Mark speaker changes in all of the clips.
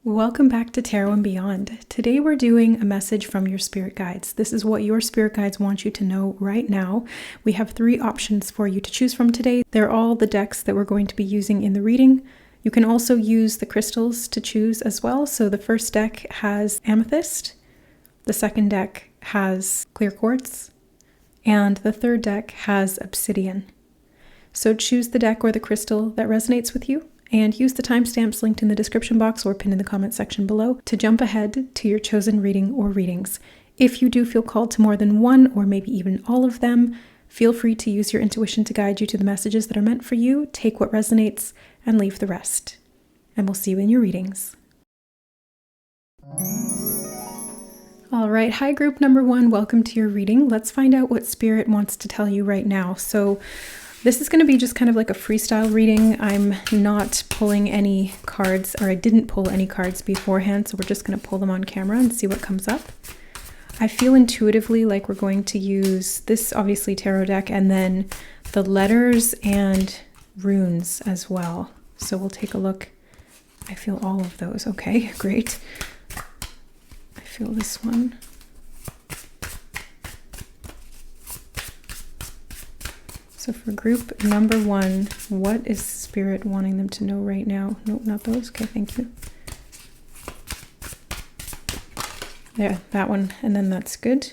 Speaker 1: Welcome back to Tarot and Beyond. Today we're doing a message from your spirit guides. This is what your spirit guides want you to know right now. We have 3 options for you to choose from today. They're all the decks that we're going to be using in the reading. You can also use the crystals to choose as well. So the first deck has amethyst, the second deck has clear quartz, and the third deck has obsidian. So choose the deck or the crystal that resonates with you. And use the timestamps linked in the description box or pinned in the comment section below to jump ahead to your chosen reading or readings. If you do feel called to more than one or maybe even all of them, feel free to use your intuition to guide you to the messages that are meant for you. Take what resonates and leave the rest. And we'll see you in your readings. All right, hi group number 1, welcome to your reading. Let's find out what Spirit wants to tell you right now. So this is going to be just kind of like a freestyle reading. I'm not pulling any cards, or I didn't pull any cards beforehand, so we're just going to pull them on camera and see what comes up. I feel intuitively like we're going to use this, obviously, tarot deck, and then the letters and runes as well. So we'll take a look. I feel all of those. Okay, great. I feel this one. So for group number 1, what is Spirit wanting them to know right now? Nope, not those. Okay, thank you. There, that one. And then that's good.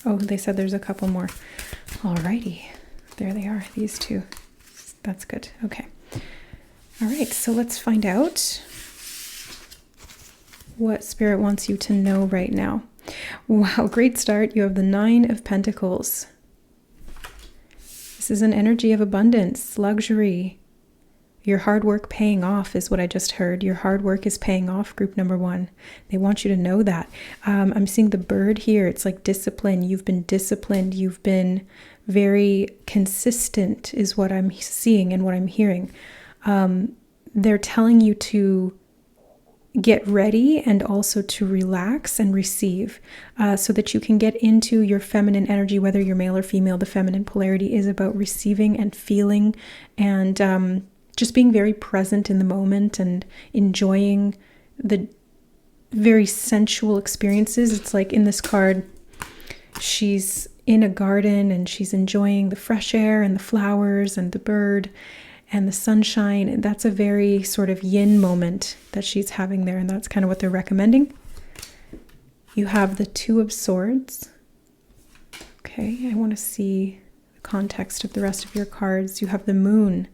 Speaker 1: Oh, they said there's a couple more. Alrighty. There they are, these 2. That's good. Okay. All right, so let's find out what Spirit wants you to know right now. Wow, great start. You have the 9 of Pentacles. This is an energy of abundance, luxury. Your hard work paying off is what I just heard. Your hard work is paying off, group number 1. They want you to know that. I'm seeing the bird here. It's like discipline. You've been disciplined. You've been very consistent is what I'm seeing and what I'm hearing. They're telling you to get ready and also to relax and receive so that you can get into your feminine energy, whether you're male or female. The feminine polarity is about receiving and feeling and just being very present in the moment and enjoying the very sensual experiences. It's like in this card, she's in a garden and she's enjoying the fresh air and the flowers and the bird and the sunshine. And that's a very sort of yin moment that she's having there. And that's kind of what they're recommending. You have the 2 of Swords. Okay, I want to see the context of the rest of your cards. You have the Moon.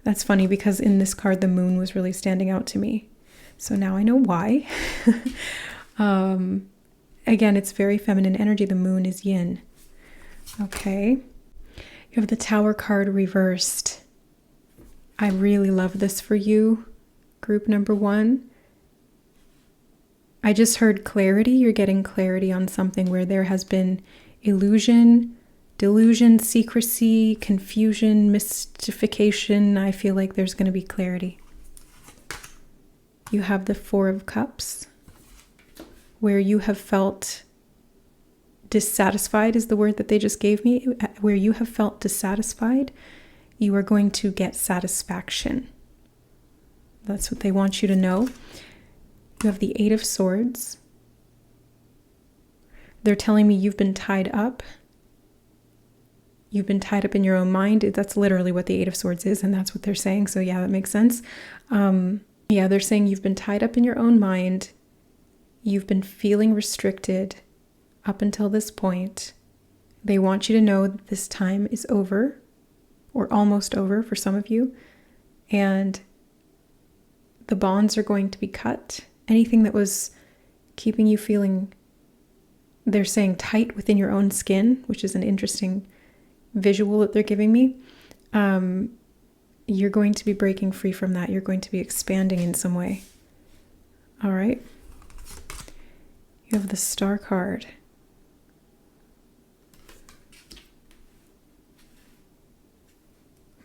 Speaker 1: That's funny because in this card, the Moon was really standing out to me. So now I know why. Again, it's very feminine energy. The Moon is yin. Okay. You have the Tower card reversed. I really love this for you, group number 1. I just heard clarity. You're getting clarity on something where there has been illusion, delusion, secrecy, confusion, mystification. I feel like there's going to be clarity. You have the 4 of Cups, where you have felt dissatisfied is the word that they just gave me. Where you have felt dissatisfied, you are going to get satisfaction. That's what they want you to know. You have the 8 of Swords. They're telling me you've been tied up. You've been tied up in your own mind. That's literally what the 8 of Swords is, and that's what they're saying. So yeah, that makes sense. Yeah, they're saying you've been tied up in your own mind. You've been feeling restricted up until this point. They want you to know that this time is over, or almost over for some of you, and the bonds are going to be cut. Anything that was keeping you feeling, they're saying, tight within your own skin, which is an interesting visual that they're giving me. You're going to be breaking free from that. You're going to be expanding in some way. All right. You have the Star card.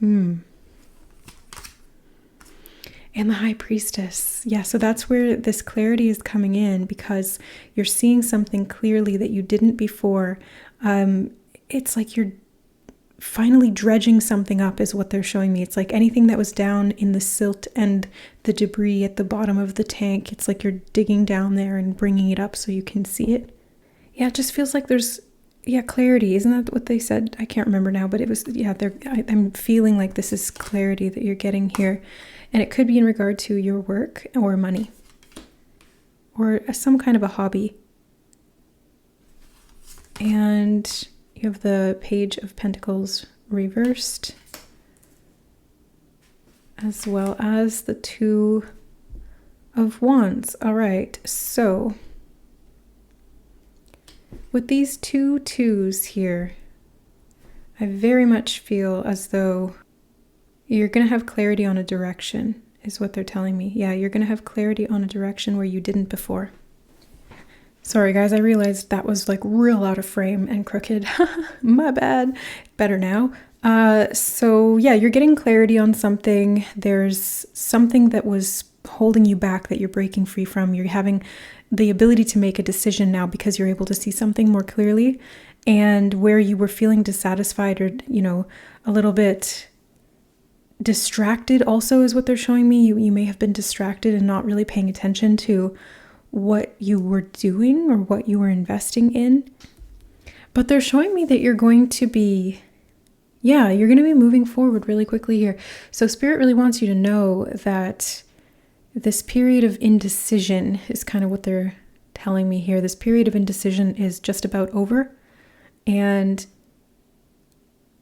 Speaker 1: And the High Priestess. Yeah, so that's where this clarity is coming in, because you're seeing something clearly that you didn't before. It's like you're finally dredging something up is what they're showing me. It's like anything that was down in the silt and the debris at the bottom of the tank. It's like you're digging down there and bringing it up so you can see it. Yeah, it just feels like there's, clarity. Isn't that what they said? I can't remember now, but it was, I'm feeling like this is clarity that you're getting here. And it could be in regard to your work or money or some kind of a hobby. And you have the Page of Pentacles reversed, as well as the Two of Wands. All right, so with these 2 twos here, I very much feel as though you're going to have clarity on a direction, is what they're telling me. Yeah, you're going to have clarity on a direction where you didn't before. Sorry guys, I realized that was like real out of frame and crooked. My bad. Better now. So yeah, you're getting clarity on something. There's something that was holding you back that you're breaking free from. You're having the ability to make a decision now because you're able to see something more clearly. And where you were feeling dissatisfied or, a little bit distracted also is what they're showing me. You may have been distracted and not really paying attention to what you were doing or what you were investing in. But they're showing me that you're going to be moving forward really quickly here. So Spirit really wants you to know that this period of indecision is kind of what they're telling me here. This period of indecision is just about over, and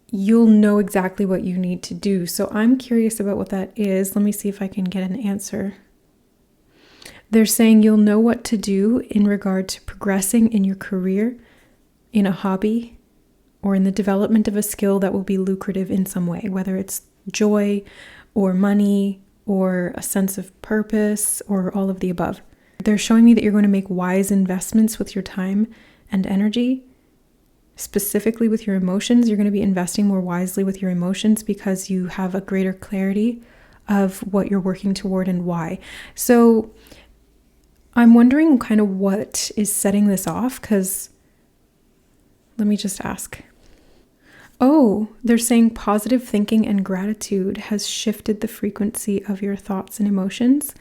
Speaker 1: you'll know exactly what you need to do. So I'm curious about what that is. Let me see if I can get an answer. They're saying you'll know what to do in regard to progressing in your career, in a hobby, or in the development of a skill that will be lucrative in some way, whether it's joy or money or a sense of purpose or all of the above. They're showing me that you're going to make wise investments with your time and energy, specifically with your emotions. You're going to be investing more wisely with your emotions because you have a greater clarity of what you're working toward and why. So I'm wondering kind of what is setting this off, because let me just ask. Oh, they're saying positive thinking and gratitude has shifted the frequency of your thoughts and emotions.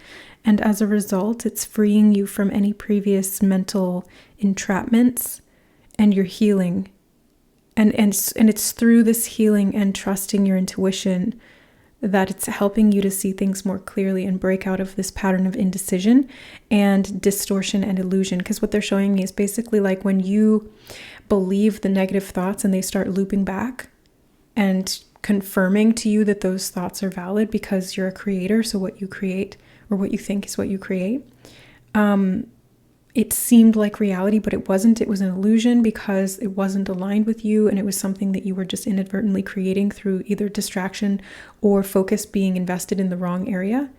Speaker 1: And as a result, it's freeing you from any previous mental entrapments, and you're healing. And it's through this healing and trusting your intuition that it's helping you to see things more clearly and break out of this pattern of indecision and distortion and illusion. Because what they're showing me is basically like when you believe the negative thoughts and they start looping back and confirming to you that those thoughts are valid because you're a creator. So what you create, or what you think is what you create. It seemed like reality, but it wasn't. It was an illusion because it wasn't aligned with you, and it was something that you were just inadvertently creating through either distraction or focus being invested in the wrong area.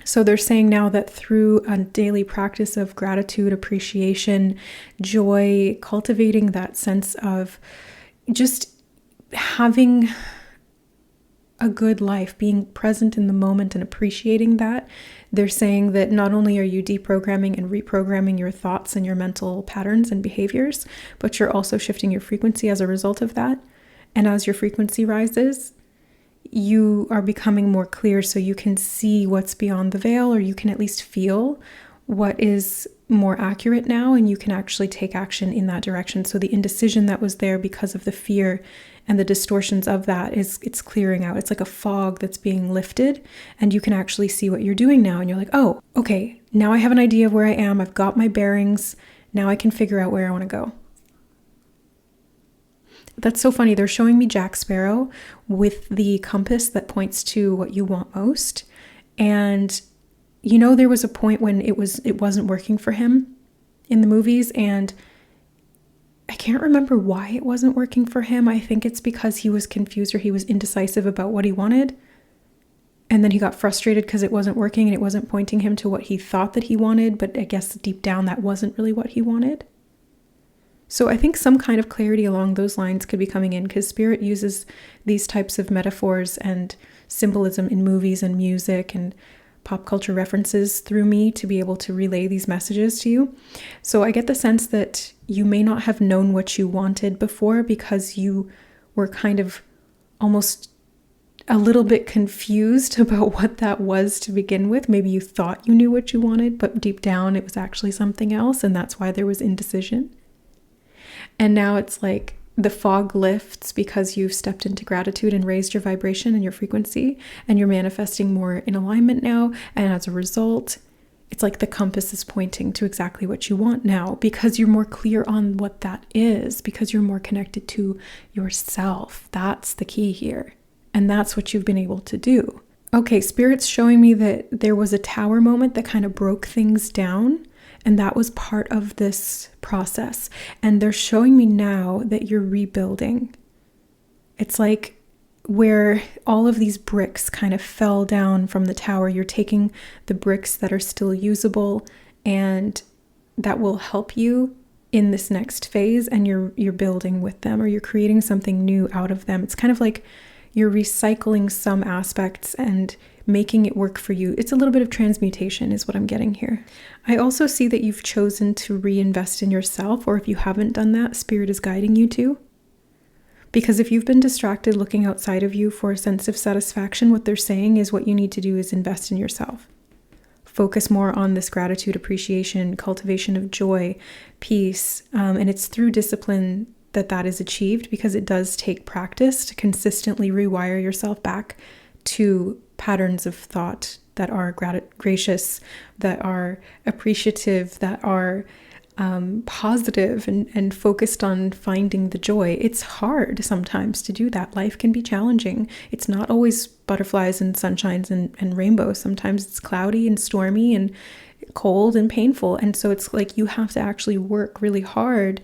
Speaker 1: So they're saying now that through a daily practice of gratitude, appreciation, joy, cultivating that sense of just having a good life, being present in the moment and appreciating that, they're saying that not only are you deprogramming and reprogramming your thoughts and your mental patterns and behaviors, but you're also shifting your frequency as a result of that. And as your frequency rises, you are becoming more clear, so you can see what's beyond the veil, or you can at least feel what is more accurate now, and you can actually take action in that direction. So the indecision that was there because of the fear and the distortions of that it's clearing out. It's like a fog that's being lifted, and you can actually see what you're doing now. And you're like, oh, okay, now I have an idea of where I am. I've got my bearings. Now I can figure out where I want to go. That's so funny. They're showing me Jack Sparrow with the compass that points to what you want most. And there was a point when it wasn't working for him in the movies, and I can't remember why it wasn't working for him. I think it's because he was confused or he was indecisive about what he wanted. And then he got frustrated because it wasn't working and it wasn't pointing him to what he thought that he wanted. But I guess deep down that wasn't really what he wanted. So I think some kind of clarity along those lines could be coming in, because Spirit uses these types of metaphors and symbolism in movies and music and pop culture references through me to be able to relay these messages to you. So I get the sense that you may not have known what you wanted before because you were kind of almost a little bit confused about what that was to begin with. Maybe you thought you knew what you wanted, but deep down it was actually something else, and that's why there was indecision. And now it's like the fog lifts because you've stepped into gratitude and raised your vibration and your frequency, and you're manifesting more in alignment now. And as a result, it's like the compass is pointing to exactly what you want now, because you're more clear on what that is, because you're more connected to yourself. That's the key here. And that's what you've been able to do. Okay, Spirit's showing me that there was a tower moment that kind of broke things down, and that was part of this process. And they're showing me now that you're rebuilding. It's like where all of these bricks kind of fell down from the tower. You're taking the bricks that are still usable and that will help you in this next phase, and you're building with them, or you're creating something new out of them. It's kind of like you're recycling some aspects and making it work for you. It's a little bit of transmutation is what I'm getting here. I also see that you've chosen to reinvest in yourself, or if you haven't done that, Spirit is guiding you to. Because if you've been distracted looking outside of you for a sense of satisfaction, what they're saying is what you need to do is invest in yourself. Focus more on this gratitude, appreciation, cultivation of joy, peace, and it's through discipline that is achieved, because it does take practice to consistently rewire yourself back to patterns of thought that are gracious, that are appreciative, that are positive and focused on finding the joy. It's hard sometimes to do that. Life can be challenging. It's not always butterflies and sunshines and rainbows. Sometimes it's cloudy and stormy and cold and painful. And so it's like you have to actually work really hard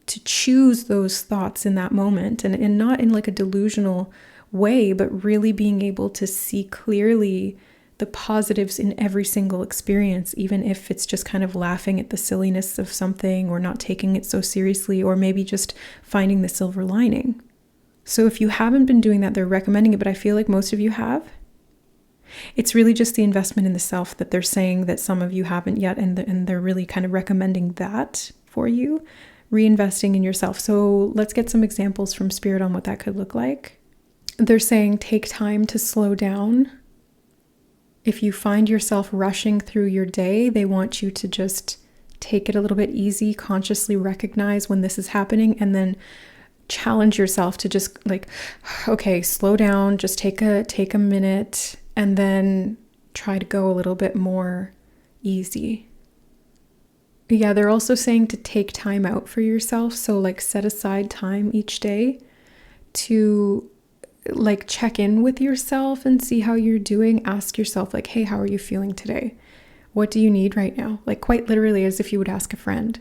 Speaker 1: to choose those thoughts in that moment, and not in like a delusional way, but really being able to see clearly the positives in every single experience, even if it's just kind of laughing at the silliness of something, or not taking it so seriously, or maybe just finding the silver lining. So if you haven't been doing that, they're recommending it, but I feel like most of you have. It's really just the investment in the self that they're saying that some of you haven't yet, and they're really kind of recommending that for you, reinvesting in yourself. So let's get some examples from Spirit on what that could look like. They're saying take time to slow down. If you find yourself rushing through your day, they want you to just take it a little bit easy, consciously recognize when this is happening, and then challenge yourself to just like, okay, slow down, just take a minute, and then try to go a little bit more easy. Yeah, they're also saying to take time out for yourself. So like set aside time each day to like check in with yourself and see how you're doing. Ask yourself like, hey, how are you feeling today? What do you need right now? Like quite literally as if you would ask a friend,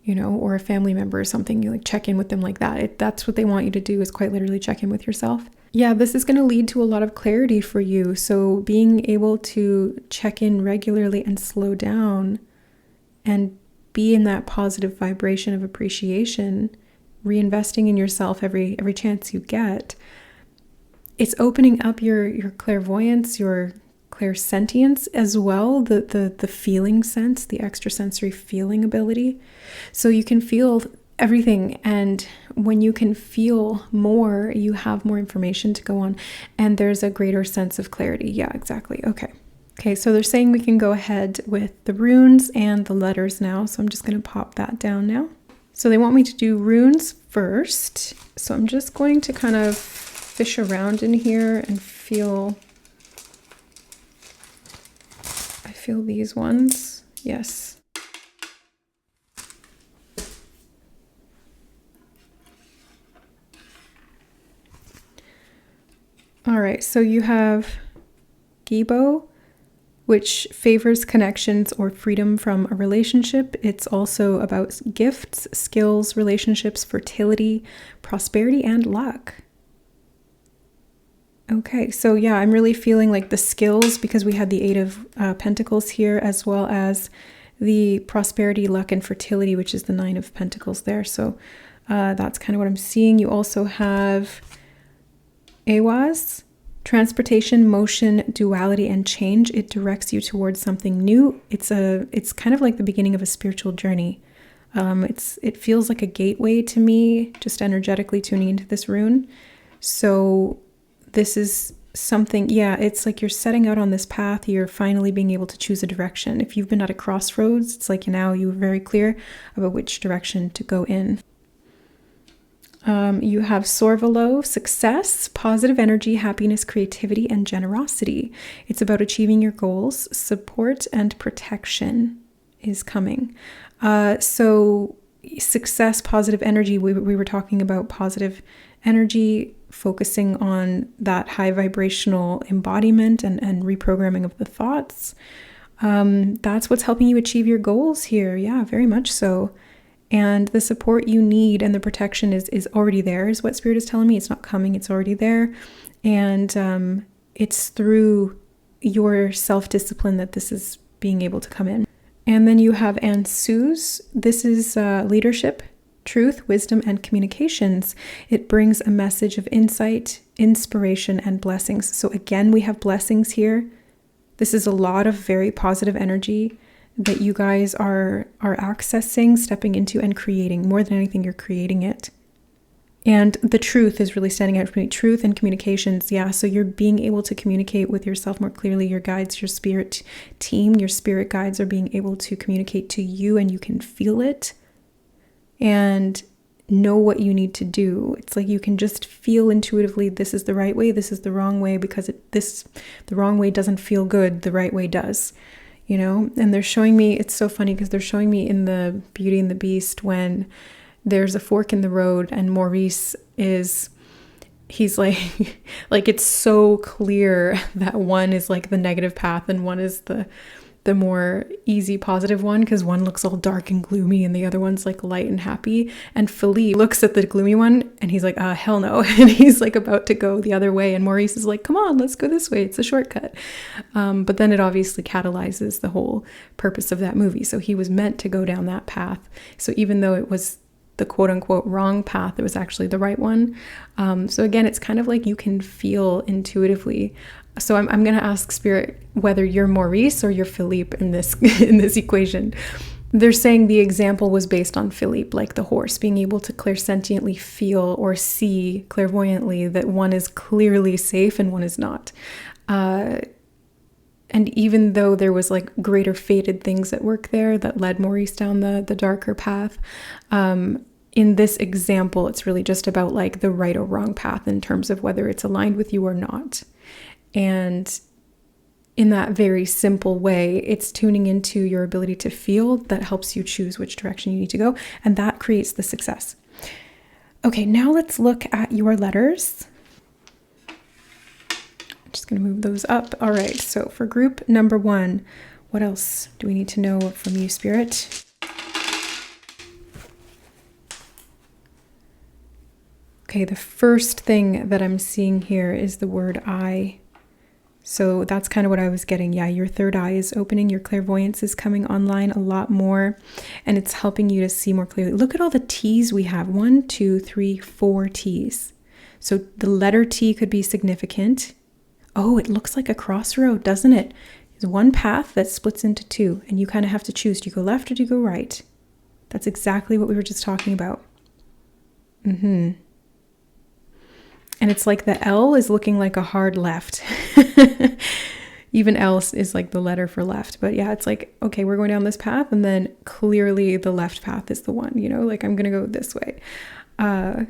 Speaker 1: you know, or a family member or something. You like check in with them like that. That's what they want you to do, is quite literally check in with yourself. Yeah, this is going to lead to a lot of clarity for you. So being able to check in regularly and slow down and be in that positive vibration of appreciation, reinvesting in yourself every chance you get, it's opening up your clairvoyance, your clairsentience as well, the feeling sense, the extrasensory feeling ability. So you can feel everything, and when you can feel more, you have more information to go on, and there's a greater sense of clarity. Yeah, exactly. Okay, so they're saying we can go ahead with the runes and the letters now. So I'm just going to pop that down now. So they want me to do runes first. So I'm just going to kind of fish around in here and feel. I feel these ones. Yes. All right, so you have Gibo, which favors connections or freedom from a relationship. It's also about gifts, skills, relationships, fertility, prosperity, and luck. Okay, so yeah, I'm really feeling like the skills, because we had the Eight of Pentacles here, as well as the prosperity, luck, and fertility, which is the Nine of Pentacles there. So that's kind of what I'm seeing. You also have Awaz, transportation, motion, duality, and change. It directs you towards something new. It's kind of like the beginning of a spiritual journey. It feels like a gateway to me, just energetically tuning into this rune. So this is something, yeah, it's like you're setting out on this path. You're finally being able to choose a direction. If you've been at a crossroads, it's like now you're very clear about which direction to go in. You have Sorvalo, success, positive energy, happiness, creativity, and generosity. It's about achieving your goals. Support and protection is coming. So success, positive energy, we were talking about positive energy, focusing on that high vibrational embodiment and reprogramming of the thoughts. That's what's helping you achieve your goals here. Yeah, very much so. And the support you need and the protection is already there, is what Spirit is telling me. It's not coming, it's already there. And it's through your self-discipline that this is being able to come in. And then you have Ansuz. This is leadership, truth, wisdom, and communications. It brings a message of insight, inspiration, and blessings. So again, we have blessings here. This is a lot of very positive energy that you guys are accessing, stepping into, and creating. More than anything, you're creating it. And the truth is really standing out for me. Truth and communications, yeah. So you're being able to communicate with yourself more clearly. Your guides, your spirit team, your spirit guides are being able to communicate to you, and you can feel it and know what you need to do. It's like you can just feel intuitively, this is the right way, this is the wrong way, because the wrong way doesn't feel good, the right way does. You know, and they're showing me, it's so funny because they're showing me in the Beauty and the Beast when there's a fork in the road and Maurice he's like, like it's so clear that one is like the negative path and one is the more easy positive one, because one looks all dark and gloomy and the other one's like light and happy. And Philippe looks at the gloomy one and he's like, hell no. And he's like about to go the other way. And Maurice is like, come on, let's go this way. It's a shortcut. But then it obviously catalyzes the whole purpose of that movie. So he was meant to go down that path. So even though it was the quote unquote wrong path, it was actually the right one. So again, it's kind of like you can feel intuitively. So I'm going to ask Spirit whether you're Maurice or you're Philippe in this in this equation. They're saying the example was based on Philippe, like the horse, being able to clairsentiently feel or see clairvoyantly that one is clearly safe and one is not. And even though there was like greater fated things at work there that led Maurice down the darker path, in this example, it's really just about like the right or wrong path in terms of whether it's aligned with you or not. And in that very simple way, it's tuning into your ability to feel that helps you choose which direction you need to go. And that creates the success. Okay, now let's look at your letters. I'm just going to move those up. All right, so for group number 1, what else do we need to know from you, Spirit? Okay, the first thing that I'm seeing here is the word I. So that's kind of what I was getting. Yeah, your third eye is opening. Your clairvoyance is coming online a lot more. And it's helping you to see more clearly. Look at all the T's we have. 1, 2, 3, 4 T's. So the letter T could be significant. Oh, it looks like a crossroad, doesn't it? There's one path that splits into 2. And you kind of have to choose. Do you go left or do you go right? That's exactly what we were just talking about. And it's like the L is looking like a hard left. Even L is like the letter for left. But yeah, it's like, okay, we're going down this path. And then clearly the left path is the one, you know, like I'm going to go this way. And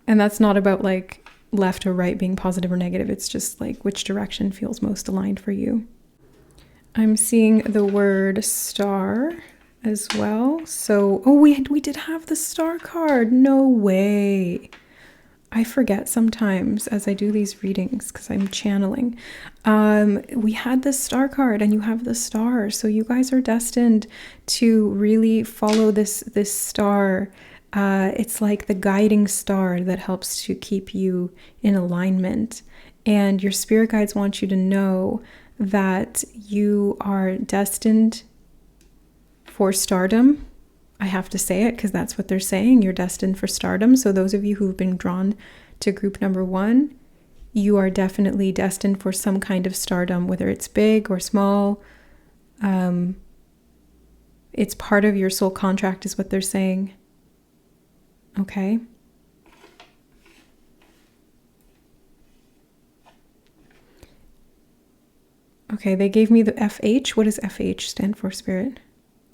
Speaker 1: that's not about like left or right being positive or negative. It's just like which direction feels most aligned for you. I'm seeing the word star as well. So, oh, we did have the star card. No way. I forget sometimes as I do these readings because I'm channeling. We had the star card and you have the star. So you guys are destined to really follow this star. It's like the guiding star that helps to keep you in alignment. And your spirit guides want you to know that you are destined for stardom. I have to say it because that's what they're saying. You're destined for stardom. So those of you who've been drawn to group number 1, you are definitely destined for some kind of stardom, whether it's big or small. It's part of your soul contract is what they're saying. Okay. Okay, they gave me the FH. What does FH stand for, Spirit?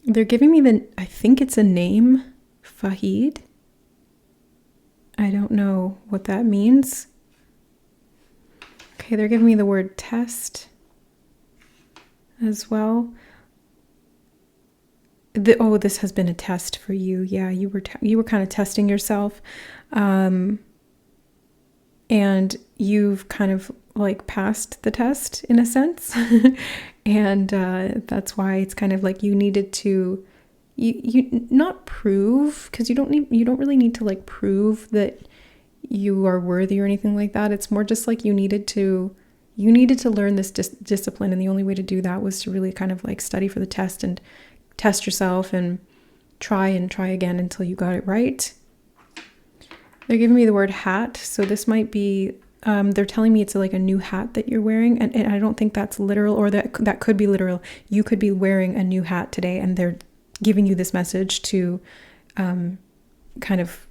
Speaker 1: They're giving me I think it's a name, Fahid. I don't know what that means. Okay, they're giving me the word test as well. This has been a test for you. Yeah, you were kind of testing yourself. And you've kind of like passed the test in a sense. And that's why it's kind of like you needed to you not prove, because you don't really need to like prove that you are worthy or anything like that. It's more just like you needed to learn this discipline, and the only way to do that was to really kind of like study for the test and test yourself and try again until you got it right. They're giving me the word hat, so this might be they're telling me it's like a new hat that you're wearing, and I don't think that's literal, or that could be literal. You could be wearing a new hat today, and they're giving you this message to kind of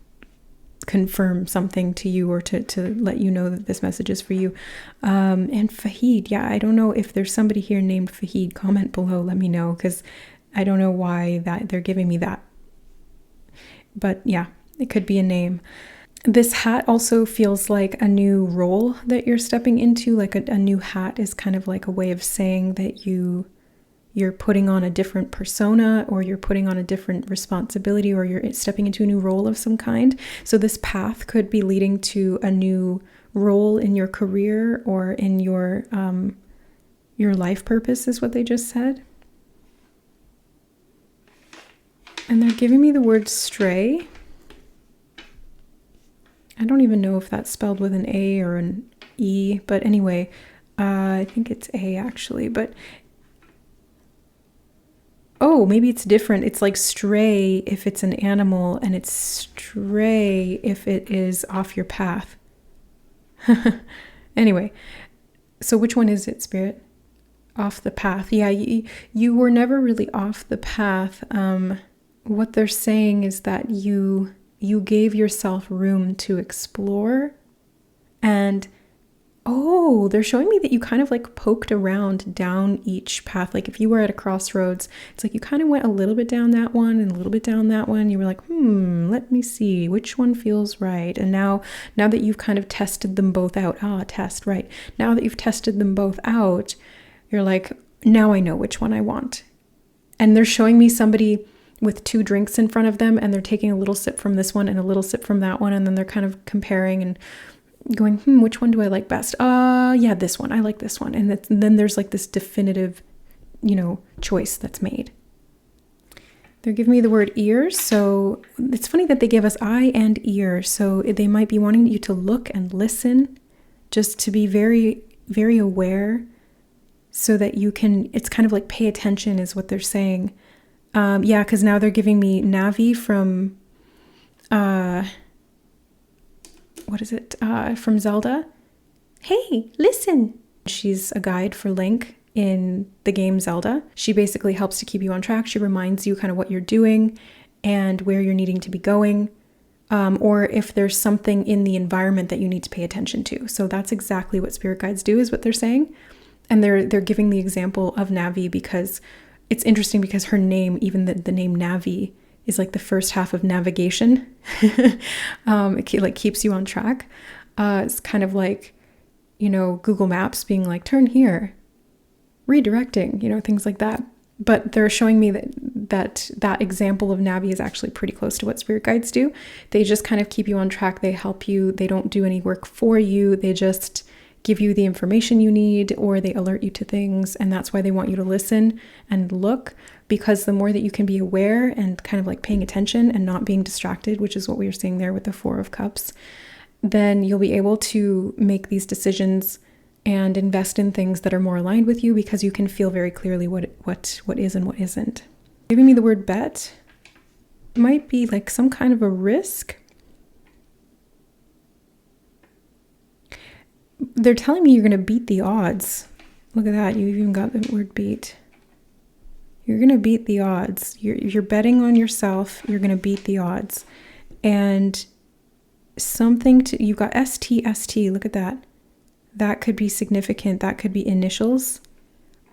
Speaker 1: confirm something to you, or to let you know that this message is for you. And Fahid, yeah, I don't know if there's somebody here named Fahid. Comment below, let me know, because I don't know why that they're giving me that. But yeah, it could be a name. This hat also feels like a new role that you're stepping into. Like a new hat is kind of like a way of saying that you're putting on a different persona, or you're putting on a different responsibility, or you're stepping into a new role of some kind. So this path could be leading to a new role in your career or in your life purpose, is what they just said. And they're giving me the word stray. I don't even know if that's spelled with an A or an E, but anyway, I think it's A actually, but oh, maybe it's different. It's like stray if it's an animal, and it's stray if it is off your path. Anyway, so which one is it, Spirit? Off the path. Yeah, you were never really off the path. What they're saying is that you gave yourself room to explore, and they're showing me that you kind of like poked around down each path. Like if you were at a crossroads, it's like you kind of went a little bit down that one and a little bit down that one. You were like, let me see which one feels right. And now that you've kind of tested them both out, test, right. Now that you've tested them both out, you're like, now I know which one I want. And they're showing me somebody with 2 drinks in front of them, and they're taking a little sip from this one and a little sip from that one, and then they're kind of comparing and going, which one do I like best? Yeah, this one. I like this one. And then there's like this definitive, choice that's made. They're giving me the word ear. So it's funny that they gave us eye and ear. So they might be wanting you to look and listen, just to be very, very aware, so that you can, it's kind of like pay attention is what they're saying. Yeah, because now they're giving me Navi from, from Zelda. Hey, listen. She's a guide for Link in the game Zelda. She basically helps to keep you on track. She reminds you kind of what you're doing and where you're needing to be going, or if there's something in the environment that you need to pay attention to. So that's exactly what spirit guides do, is what they're saying. And they're giving the example of Navi because it's interesting, because her name, even the name Navi, is like the first half of navigation. It like keeps you on track. It's kind of like, Google Maps being like, turn here, redirecting, things like that. But they're showing me that example of Navi is actually pretty close to what spirit guides do. They just kind of keep you on track. They help you. They don't do any work for you. They just give you the information you need, or they alert you to things. And that's why they want you to listen and look, because the more that you can be aware and kind of like paying attention and not being distracted, which is what we were seeing there with the 4 of Cups, then you'll be able to make these decisions and invest in things that are more aligned with you, because you can feel very clearly what is and what isn't. Giving me the word bet. It might be like some kind of a risk. They're telling me you're going to beat the odds. Look at that. You even got the word beat. You're going to beat the odds. You're betting on yourself. You're going to beat the odds. And you've got ST, look at that. That could be significant. That could be initials.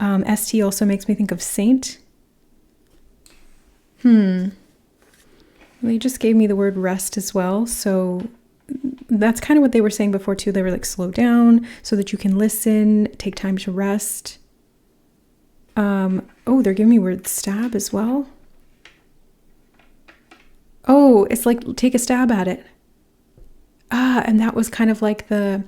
Speaker 1: ST also makes me think of saint. They just gave me the word rest as well. So that's kind of what they were saying before too. They were like, slow down so that you can listen, take time to rest. Oh, they're giving me word stab as well. Oh, it's like, take a stab at it. And that was kind of like the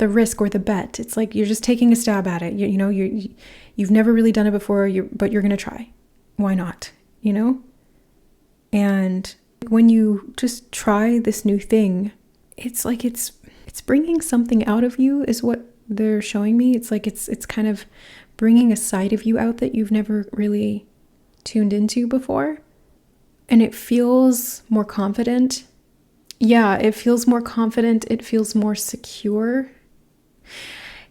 Speaker 1: risk or the bet. It's like, you're just taking a stab at it. You've never really done it before, but you're going to try. Why not? And when you just try this new thing, it's like, it's bringing something out of you is what they're showing me. It's like, it's kind of bringing a side of you out that you've never really tuned into before. And it feels more confident. Yeah, it feels more confident. It feels more secure.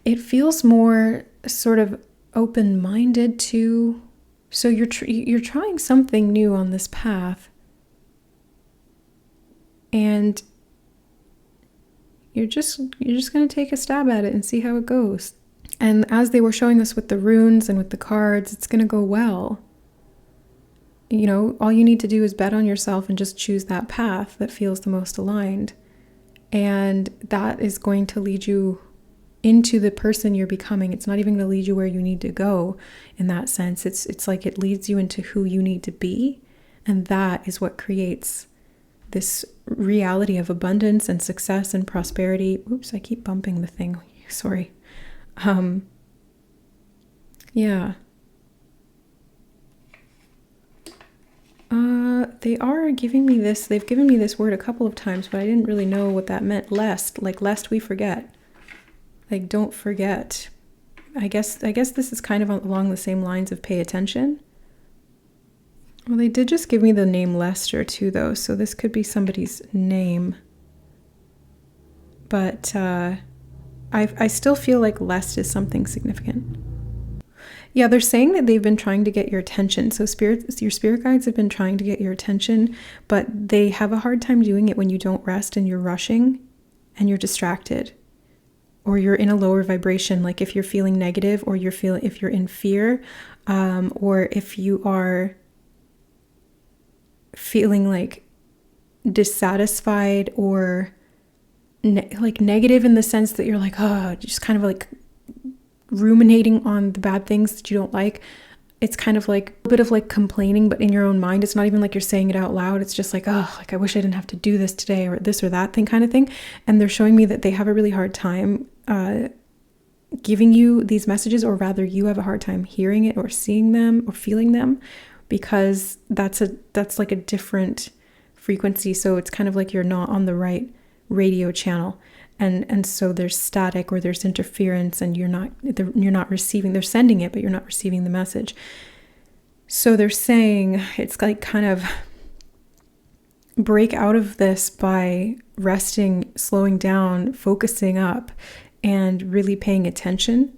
Speaker 1: It feels more sort of open-minded too. So you're trying something new on this path. And you're just going to take a stab at it and see how it goes. And as they were showing us with the runes and with the cards, it's going to go well. All you need to do is bet on yourself and just choose that path that feels the most aligned. And that is going to lead you into the person you're becoming. It's not even going to lead you where you need to go in that sense. It's like it leads you into who you need to be. And that is what creates this reality of abundance and success and prosperity. Oops, I keep bumping the thing. Sorry. Yeah. They are giving me this. They've given me this word a couple of times, but I didn't really know what that meant. Lest we forget. Like, don't forget. I guess this is kind of along the same lines of pay attention. Well, they did just give me the name Lester too, though, so this could be somebody's name. But I still feel like lest is something significant. Yeah, they're saying that they've been trying to get your attention. So your spirit guides have been trying to get your attention, but they have a hard time doing it when you don't rest and you're rushing and you're distracted. Or you're in a lower vibration, like if you're feeling negative, or if you're in fear, or if you are feeling like dissatisfied or like negative in the sense that you're like, just kind of like ruminating on the bad things that you don't like. It's kind of like a bit of like complaining, but in your own mind. It's not even like you're saying it out loud. It's just like, like I wish I didn't have to do this today, or this or that thing kind of thing. And they're showing me that they have a really hard time giving you these messages, or rather you have a hard time hearing it or seeing them or feeling them, because that's like a different frequency. So it's kind of like you're not on the right radio channel. And so there's static or there's interference, and you're not receiving. They're sending it, but you're not receiving the message. So they're saying it's like kind of break out of this by resting, slowing down, focusing up, and really paying attention,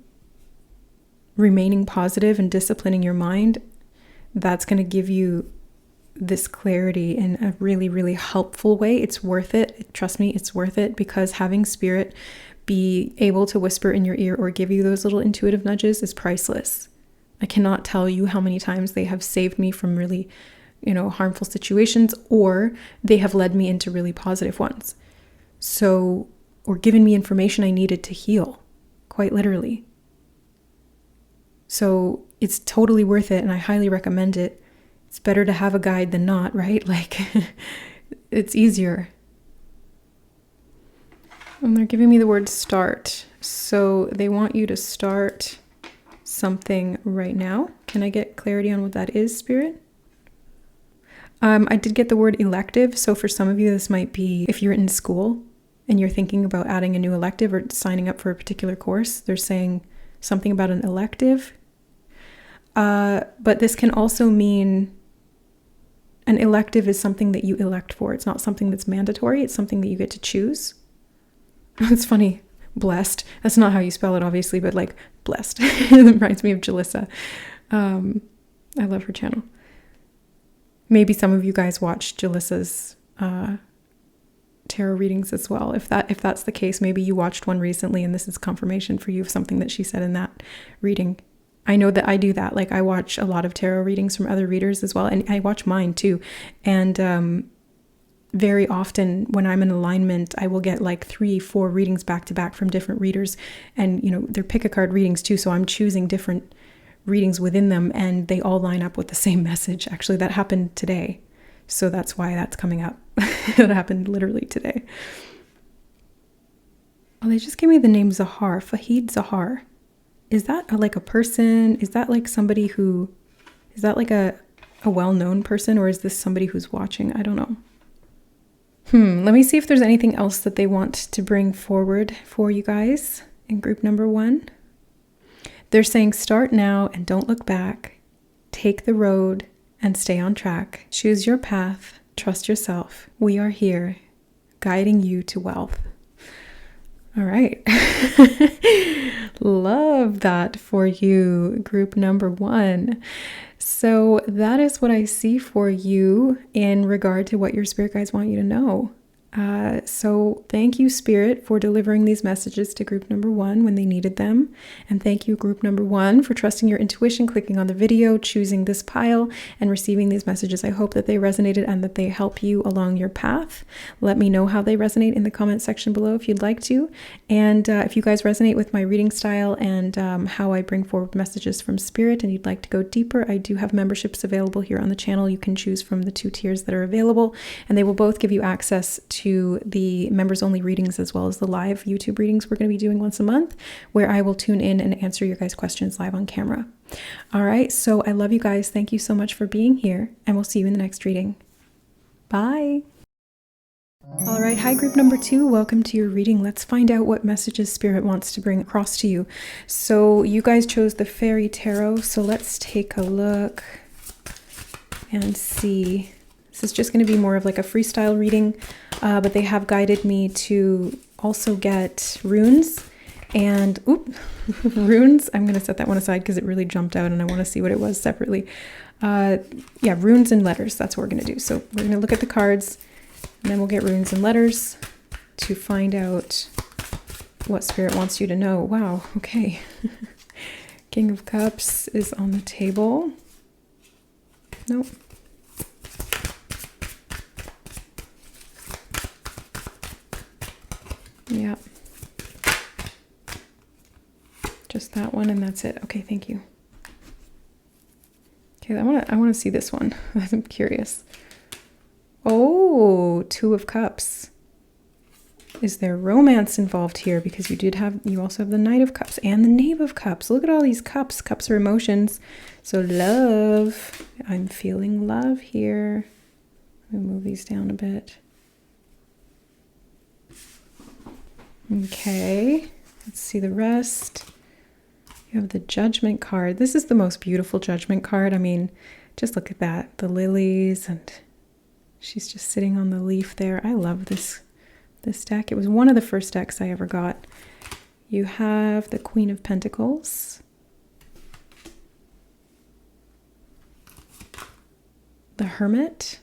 Speaker 1: remaining positive and disciplining your mind. That's going to give you this clarity in a really, really helpful way. It's worth it. Trust me, it's worth it, because having spirit be able to whisper in your ear or give you those little intuitive nudges is priceless. I cannot tell you how many times they have saved me from really, harmful situations, or they have led me into really positive ones. So, or given me information I needed to heal, quite literally. So it's totally worth it, and I highly recommend it. It's better to have a guide than not, right? Like, it's easier. And they're giving me the word start. So they want you to start something right now. Can I get clarity on what that is, Spirit? I did get the word elective. So for some of you, this might be if you're in school and you're thinking about adding a new elective or signing up for a particular course. They're saying something about an elective. But this can also mean an elective is something that you elect for. It's not something that's mandatory. It's something that you get to choose. It's funny. Blessed. That's not how you spell it, obviously, but like blessed. It reminds me of Jalissa. I love her channel. Maybe some of you guys watched Jalissa's tarot readings as well. If that's the case, maybe you watched one recently and this is confirmation for you of something that she said in that reading. I know that I do that. Like, I watch a lot of tarot readings from other readers as well, and I watch mine too. And very often when I'm in alignment, I will get like 3-4 readings back to back from different readers, and they're pick a card readings too, so I'm choosing different readings within them, and they all line up with the same message. Actually, that happened today, so that's why that's coming up. It happened literally today. Oh, they just gave me the name Zahar, Fahid Zahar. Is that like a person? Is that like somebody who, is that like a well-known person, or is this somebody who's watching? I don't know. Let me see if there's anything else that they want to bring forward for you guys in group number 1. They're saying start now and don't look back. Take the road and stay on track. Choose your path. Trust yourself. We are here, guiding you to wealth. All right. Love that for you, group number 1. So that is what I see for you in regard to what your spirit guides want you to know. So thank you, Spirit, for delivering these messages to group number 1 when they needed them. And thank you, group number 1, for trusting your intuition, clicking on the video, choosing this pile, and receiving these messages. I hope that they resonated and that they help you along your path. Let me know how they resonate in the comment section below if you'd like to. And if you guys resonate with my reading style and how I bring forward messages from Spirit, and you'd like to go deeper, I do have memberships available here on the channel. You can choose from the 2 tiers that are available, and they will both give you access to the members only readings as well as the live YouTube readings we're going to be doing once a month, where I will tune in and answer your guys' questions live on camera. All right, so I love you guys. Thank you so much for being here, and we'll see you in the next reading. Bye. All right, hi group number 2, welcome to your reading. Let's find out what messages Spirit wants to bring across to you. So you guys chose the Fairy Tarot, so let's take a look and see. This is just going to be more of like a freestyle reading, but they have guided me to also get runes and runes. I'm going to set that one aside because it really jumped out and I want to see what it was separately. Yeah, runes and letters. That's what we're going to do. So we're going to look at the cards and then we'll get runes and letters to find out what Spirit wants you to know. Wow. Okay. King of Cups is on the table. Nope. Yeah, just that one and that's it. Okay, thank you. Okay, I want to see this one. I'm curious. Oh, 2 of Cups. Is there romance involved here? Because you also have the Knight of Cups and the Knave of Cups. Look at all these cups. Cups are emotions. So love. I'm feeling love here. Let me move these down a bit. Okay, let's see the rest. You have the Judgment card. This is the most beautiful Judgment card. I mean, just look at that. The lilies, and she's just sitting on the leaf there. I love this deck. It was one of the first decks I ever got. You have the Queen of Pentacles. The Hermit.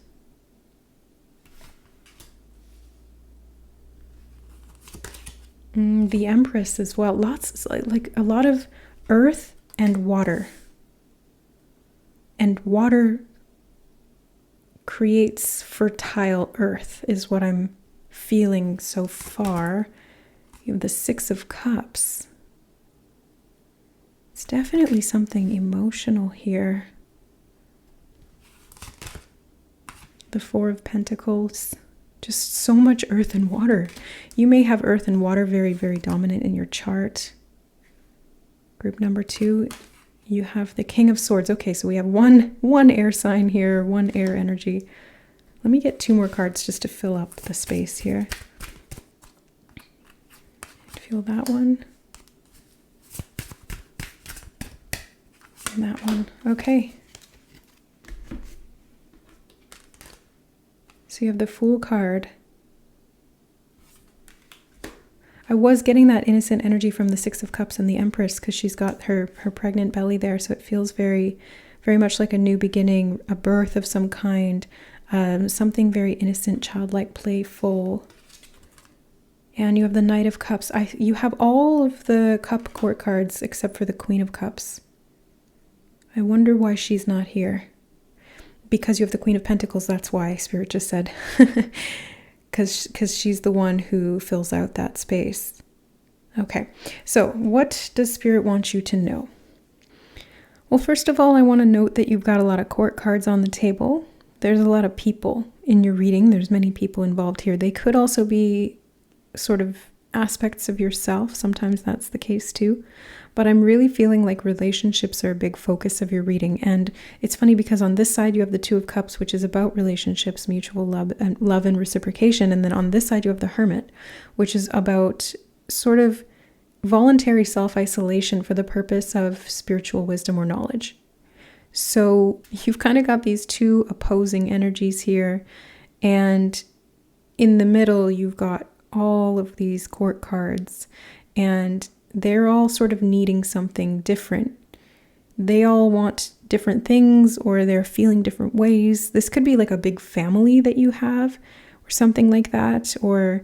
Speaker 1: The Empress as well. Lots, like a lot of earth and water. And water creates fertile earth is what I'm feeling so far. You have the 6 of Cups. It's definitely something emotional here. The 4 of Pentacles. Just so much earth and water. You may have earth and water very, very dominant in your chart. Group number 2, you have the King of Swords. Okay, so we have one air sign here, one air energy. Let me get 2 more cards just to fill up the space here. Feel that one. And that one. Okay. So you have the Fool card. I was getting that innocent energy from the 6 of Cups and the Empress because she's got her pregnant belly there, so it feels very very much like a new beginning, a birth of some kind, something very innocent, childlike, playful. And you have the Knight of Cups. You have all of the cup court cards except for the Queen of Cups. I wonder why she's not here. Because you have the Queen of Pentacles, that's why Spirit just said. Because she's the one who fills out that space. Okay, so what does Spirit want you to know? Well, first of all, I want to note that you've got a lot of court cards on the table. There's a lot of people in your reading. There's many people involved here. They could also be sort of aspects of yourself. Sometimes that's the case too. But I'm really feeling like relationships are a big focus of your reading. And it's funny because on this side you have the Two of Cups, which is about relationships, mutual love and reciprocation. And then on this side you have the Hermit, which is about sort of voluntary self-isolation for the purpose of spiritual wisdom or knowledge. So you've kind of got these two opposing energies here. And in the middle, you've got all of these court cards, and they're all sort of needing something different. They all want different things, or they're feeling different ways. This could be like a big family that you have or something like that, or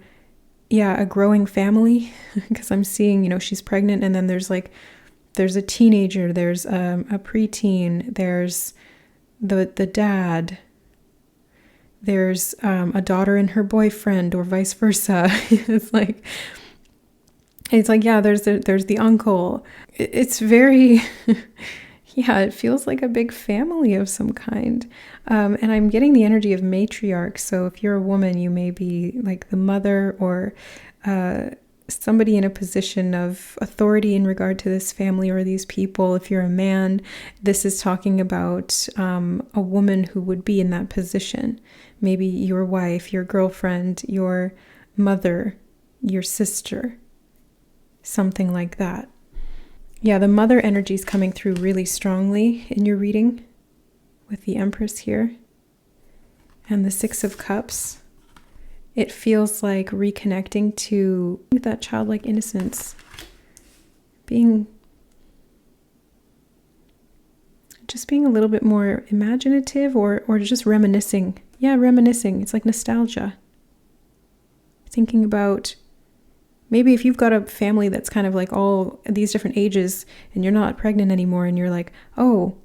Speaker 1: yeah, a growing family, because I'm seeing, she's pregnant, and then there's a teenager, there's a preteen, there's the dad, there's a daughter and her boyfriend, or vice versa. It's like, yeah, there's the uncle. It's very, yeah, it feels like a big family of some kind. And I'm getting the energy of matriarch. So if you're a woman, you may be like the mother, or somebody in a position of authority in regard to this family or these people. If you're a man, this is talking about a woman who would be in that position. Maybe your wife, your girlfriend, your mother, your sister, something like that. Yeah, the mother energy is coming through really strongly in your reading with the Empress here and the Six of Cups. It feels like reconnecting to that childlike innocence, being a little bit more imaginative, or just reminiscing. Yeah, reminiscing. It's like nostalgia. Thinking about maybe if you've got a family that's kind of like all these different ages and you're not pregnant anymore, and you're like, oh,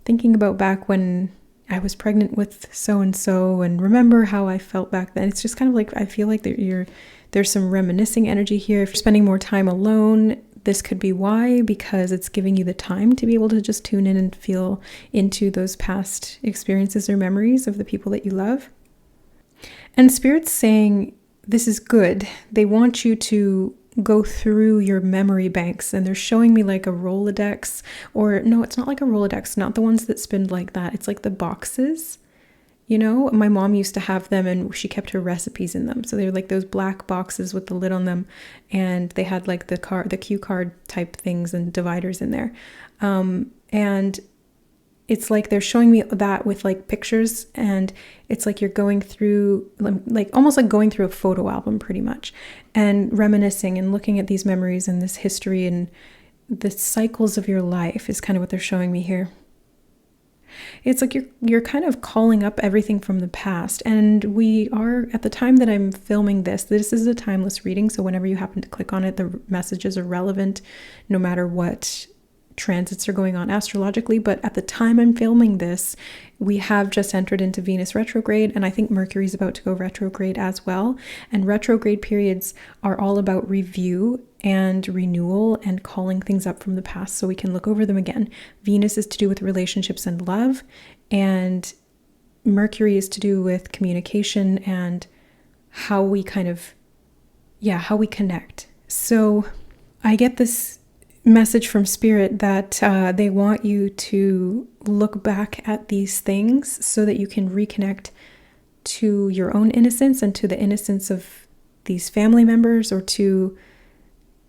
Speaker 1: thinking about back when I was pregnant with so-and-so and remember how I felt back then. It's just kind of like, I feel like there's some reminiscing energy here. If you're spending more time alone, this could be why, because it's giving you the time to be able to just tune in and feel into those past experiences or memories of the people that you love. And Spirit's saying this is good. They want you to go through your memory banks, and they're showing me like a Rolodex, or no, it's not like a Rolodex, not the ones that spin like that. It's like the boxes. My mom used to have them, and she kept her recipes in them. So they're like those black boxes with the lid on them, and they had like the cue card type things and dividers in there. And it's like they're showing me that with like pictures, and it's like you're going through, like almost like going through a photo album pretty much, and reminiscing and looking at these memories and this history and the cycles of your life is kind of what they're showing me here. It's like you're kind of calling up everything from the past, and we are, at the time that I'm filming this is a timeless reading, so whenever you happen to click on it, the messages are relevant no matter what transits are going on astrologically. But at the time I'm filming this, we have just entered into Venus retrograde, and I think Mercury's about to go retrograde as well. And retrograde periods are all about review and renewal and calling things up from the past so we can look over them again. Venus is to do with relationships and love, and Mercury is to do with communication and how we how we connect. So I get this message from Spirit that they want you to look back at these things so that you can reconnect to your own innocence and to the innocence of these family members, or to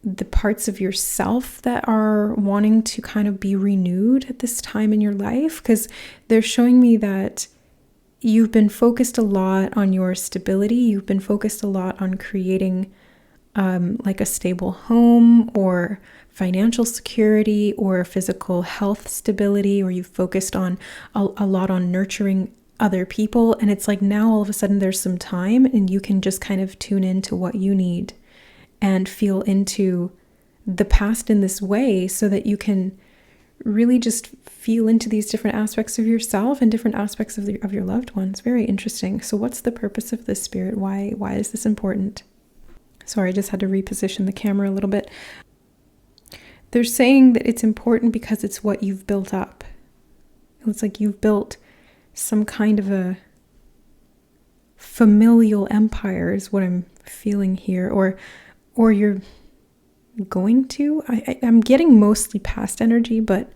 Speaker 1: the parts of yourself that are wanting to kind of be renewed at this time in your life. Because they're showing me that you've been focused a lot on your stability. You've been focused a lot on creating like a stable home or financial security or physical health stability, or you've focused on a lot on nurturing other people. And it's like now all of a sudden there's some time and you can just kind of tune into what you need and feel into the past in this way so that you can really just feel into these different aspects of yourself and different aspects of your loved ones. Very interesting. So what's the purpose of this, Spirit? Why is this important? Sorry, I just had to reposition the camera a little bit. They're saying that it's important because it's what you've built up. It's like you've built some kind of a familial empire is what I'm feeling here, or you're going to. I'm getting mostly past energy, but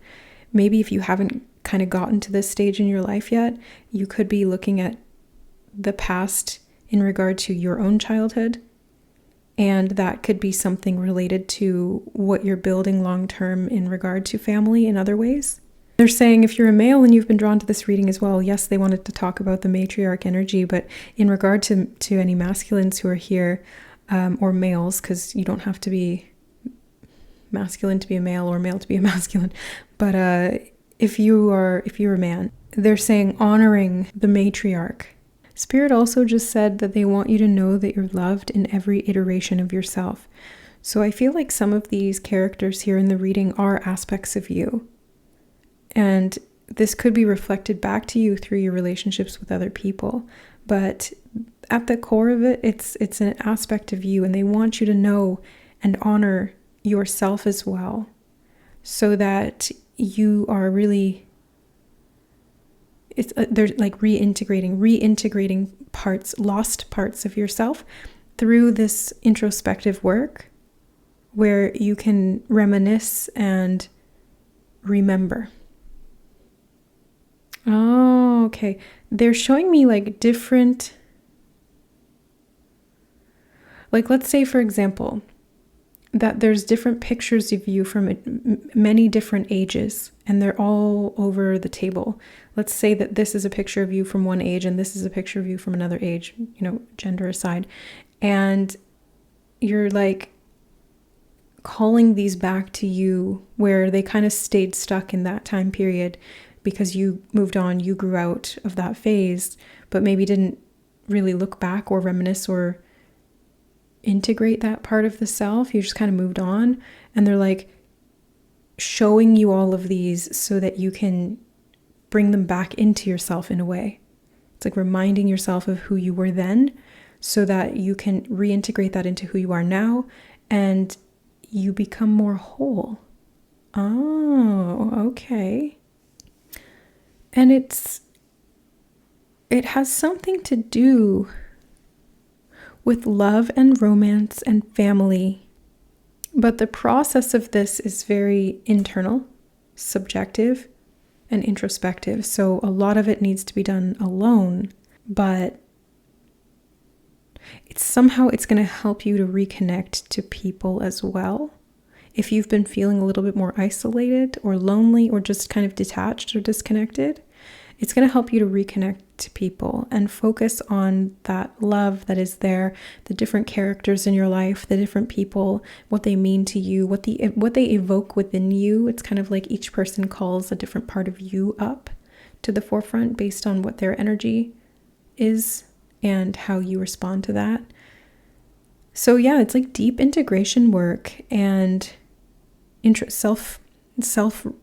Speaker 1: maybe if you haven't kind of gotten to this stage in your life yet, you could be looking at the past in regard to your own childhood. And that could be something related to what you're building long-term in regard to family in other ways. They're saying if you're a male and you've been drawn to this reading as well, yes, they wanted to talk about the matriarch energy, but in regard to any masculines who are here, or males, because you don't have to be masculine to be a male or male to be a masculine. But if you're a man, they're saying honoring the matriarch. Spirit also just said that they want you to know that you're loved in every iteration of yourself. So I feel like some of these characters here in the reading are aspects of you. And this could be reflected back to you through your relationships with other people. But at the core of it, it's an aspect of you, and they want you to know and honor yourself as well, so that you are really, they're like reintegrating lost parts of yourself through this introspective work where you can reminisce and remember. Oh, okay. They're showing me like different, like let's say for example, that there's different pictures of you from many different ages, and they're all over the table. Let's say that this is a picture of you from one age and this is a picture of you from another age, gender aside. And you're like calling these back to you where they kind of stayed stuck in that time period because you moved on, you grew out of that phase, but maybe didn't really look back or reminisce or integrate that part of the self. You just kind of moved on, and they're like showing you all of these so that you can bring them back into yourself in a way. It's like reminding yourself of who you were then so that you can reintegrate that into who you are now and you become more whole. Oh, okay. And it has something to do with love and romance and family. But the process of this is very internal, subjective, and introspective. So a lot of it needs to be done alone, but it's going to help you to reconnect to people as well. If you've been feeling a little bit more isolated or lonely or just kind of detached or disconnected, it's going to help you to reconnect to people and focus on that love that is there, the different characters in your life, the different people, what they mean to you, what they evoke within you. It's kind of like each person calls a different part of you up to the forefront based on what their energy is and how you respond to that. So yeah, it's like deep integration work and self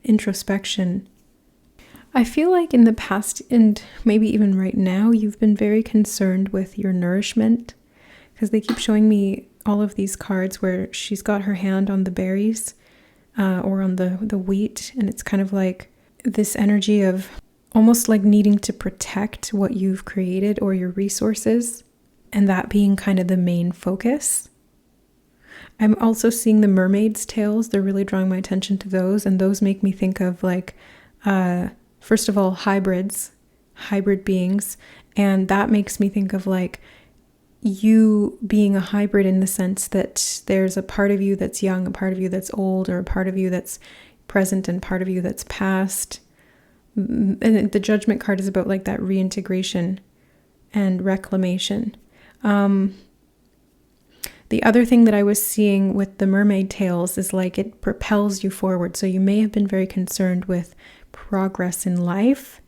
Speaker 1: introspection. I feel like in the past, and maybe even right now, you've been very concerned with your nourishment, because they keep showing me all of these cards where she's got her hand on the berries or on the wheat, and it's kind of like this energy of almost like needing to protect what you've created or your resources, and that being kind of the main focus. I'm also seeing the mermaid's tails. They're really drawing my attention to those, and those make me think of like first of all, hybrid beings. And that makes me think of like you being a hybrid in the sense that there's a part of you that's young, a part of you that's old, or a part of you that's present and part of you that's past. And the Judgment card is about like that reintegration and reclamation. The The other thing that I was seeing with the mermaid tails is like it propels you forward. So you may have been very concerned with progress in life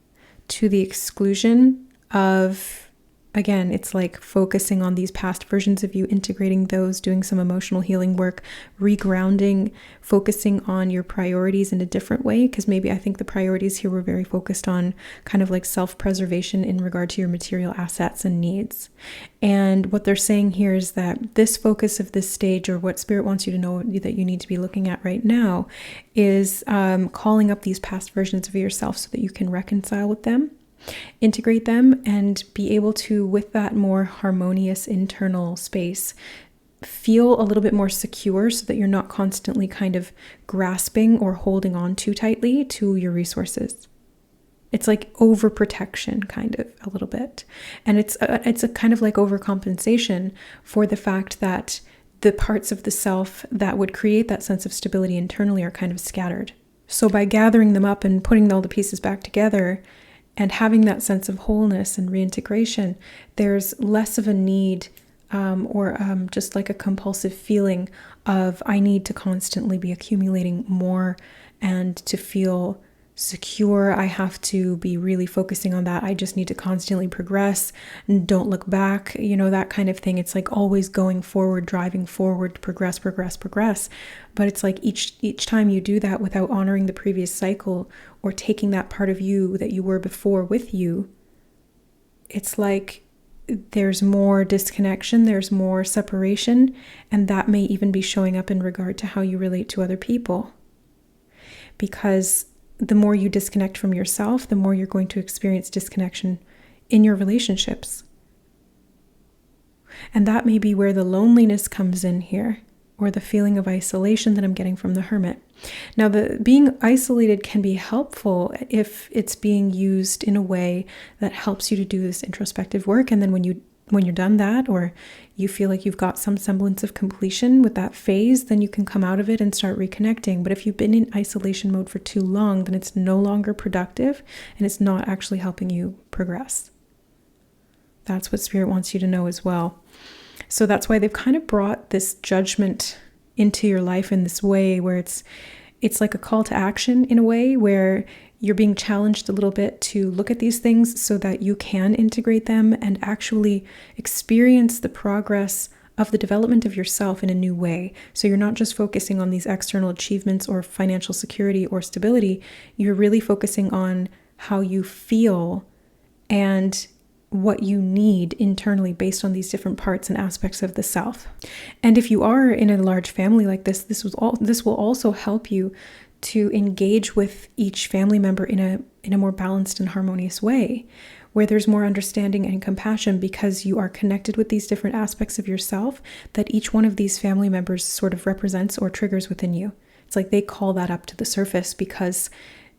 Speaker 1: to the exclusion of, again, it's like focusing on these past versions of you, integrating those, doing some emotional healing work, regrounding, focusing on your priorities in a different way. Because maybe I think the priorities here were very focused on kind of like self-preservation in regard to your material assets and needs. And what they're saying here is that this focus of this stage, or what Spirit wants you to know that you need to be looking at right now, is calling up these past versions of yourself so that you can reconcile with them, integrate them, and be able to, with that more harmonious internal space, feel a little bit more secure so that you're not constantly kind of grasping or holding on too tightly to your resources. It's like overprotection, kind of, a little bit. And it's a kind of like overcompensation for the fact that the parts of the self that would create that sense of stability internally are kind of scattered. So by gathering them up and putting all the pieces back together and having that sense of wholeness and reintegration, there's less of a need or just like a compulsive feeling of I need to constantly be accumulating more and to feel secure. I have to be really focusing on that. I just need to constantly progress and don't look back, that kind of thing. It's like always going forward, driving forward, progress. But it's like each time you do that without honoring the previous cycle or taking that part of you that you were before with you, it's like there's more disconnection, there's more separation, and that may even be showing up in regard to how you relate to other people. Because the more you disconnect from yourself, the more you're going to experience disconnection in your relationships. And that may be where the loneliness comes in here, or the feeling of isolation that I'm getting from the Hermit. Now, the being isolated can be helpful if it's being used in a way that helps you to do this introspective work. And then when you're done that, or you feel like you've got some semblance of completion with that phase, then you can come out of it and start reconnecting. But if you've been in isolation mode for too long, then it's no longer productive and it's not actually helping you progress. That's what Spirit wants you to know as well. So that's why they've kind of brought this judgment into your life in this way where it's like a call to action in a way where you're being challenged a little bit to look at these things so that you can integrate them and actually experience the progress of the development of yourself in a new way. So you're not just focusing on these external achievements or financial security or stability. You're really focusing on how you feel and what you need internally based on these different parts and aspects of the self. And if you are in a large family like this, this will also help you to engage with each family member in a more balanced and harmonious way, where there's more understanding and compassion because you are connected with these different aspects of yourself that each one of these family members sort of represents or triggers within you. It's like they call that up to the surface because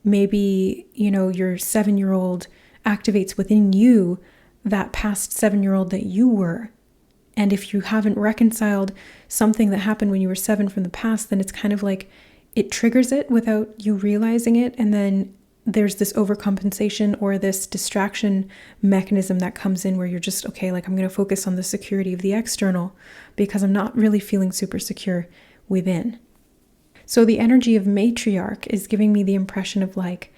Speaker 1: maybe, your 7-year-old activates within you that past 7-year-old that you were. And if you haven't reconciled something that happened when you were 7 from the past, then it's kind of like it triggers it without you realizing it. And then there's this overcompensation or this distraction mechanism that comes in where you're just, okay, like I'm going to focus on the security of the external because I'm not really feeling super secure within. So the energy of matriarch is giving me the impression of like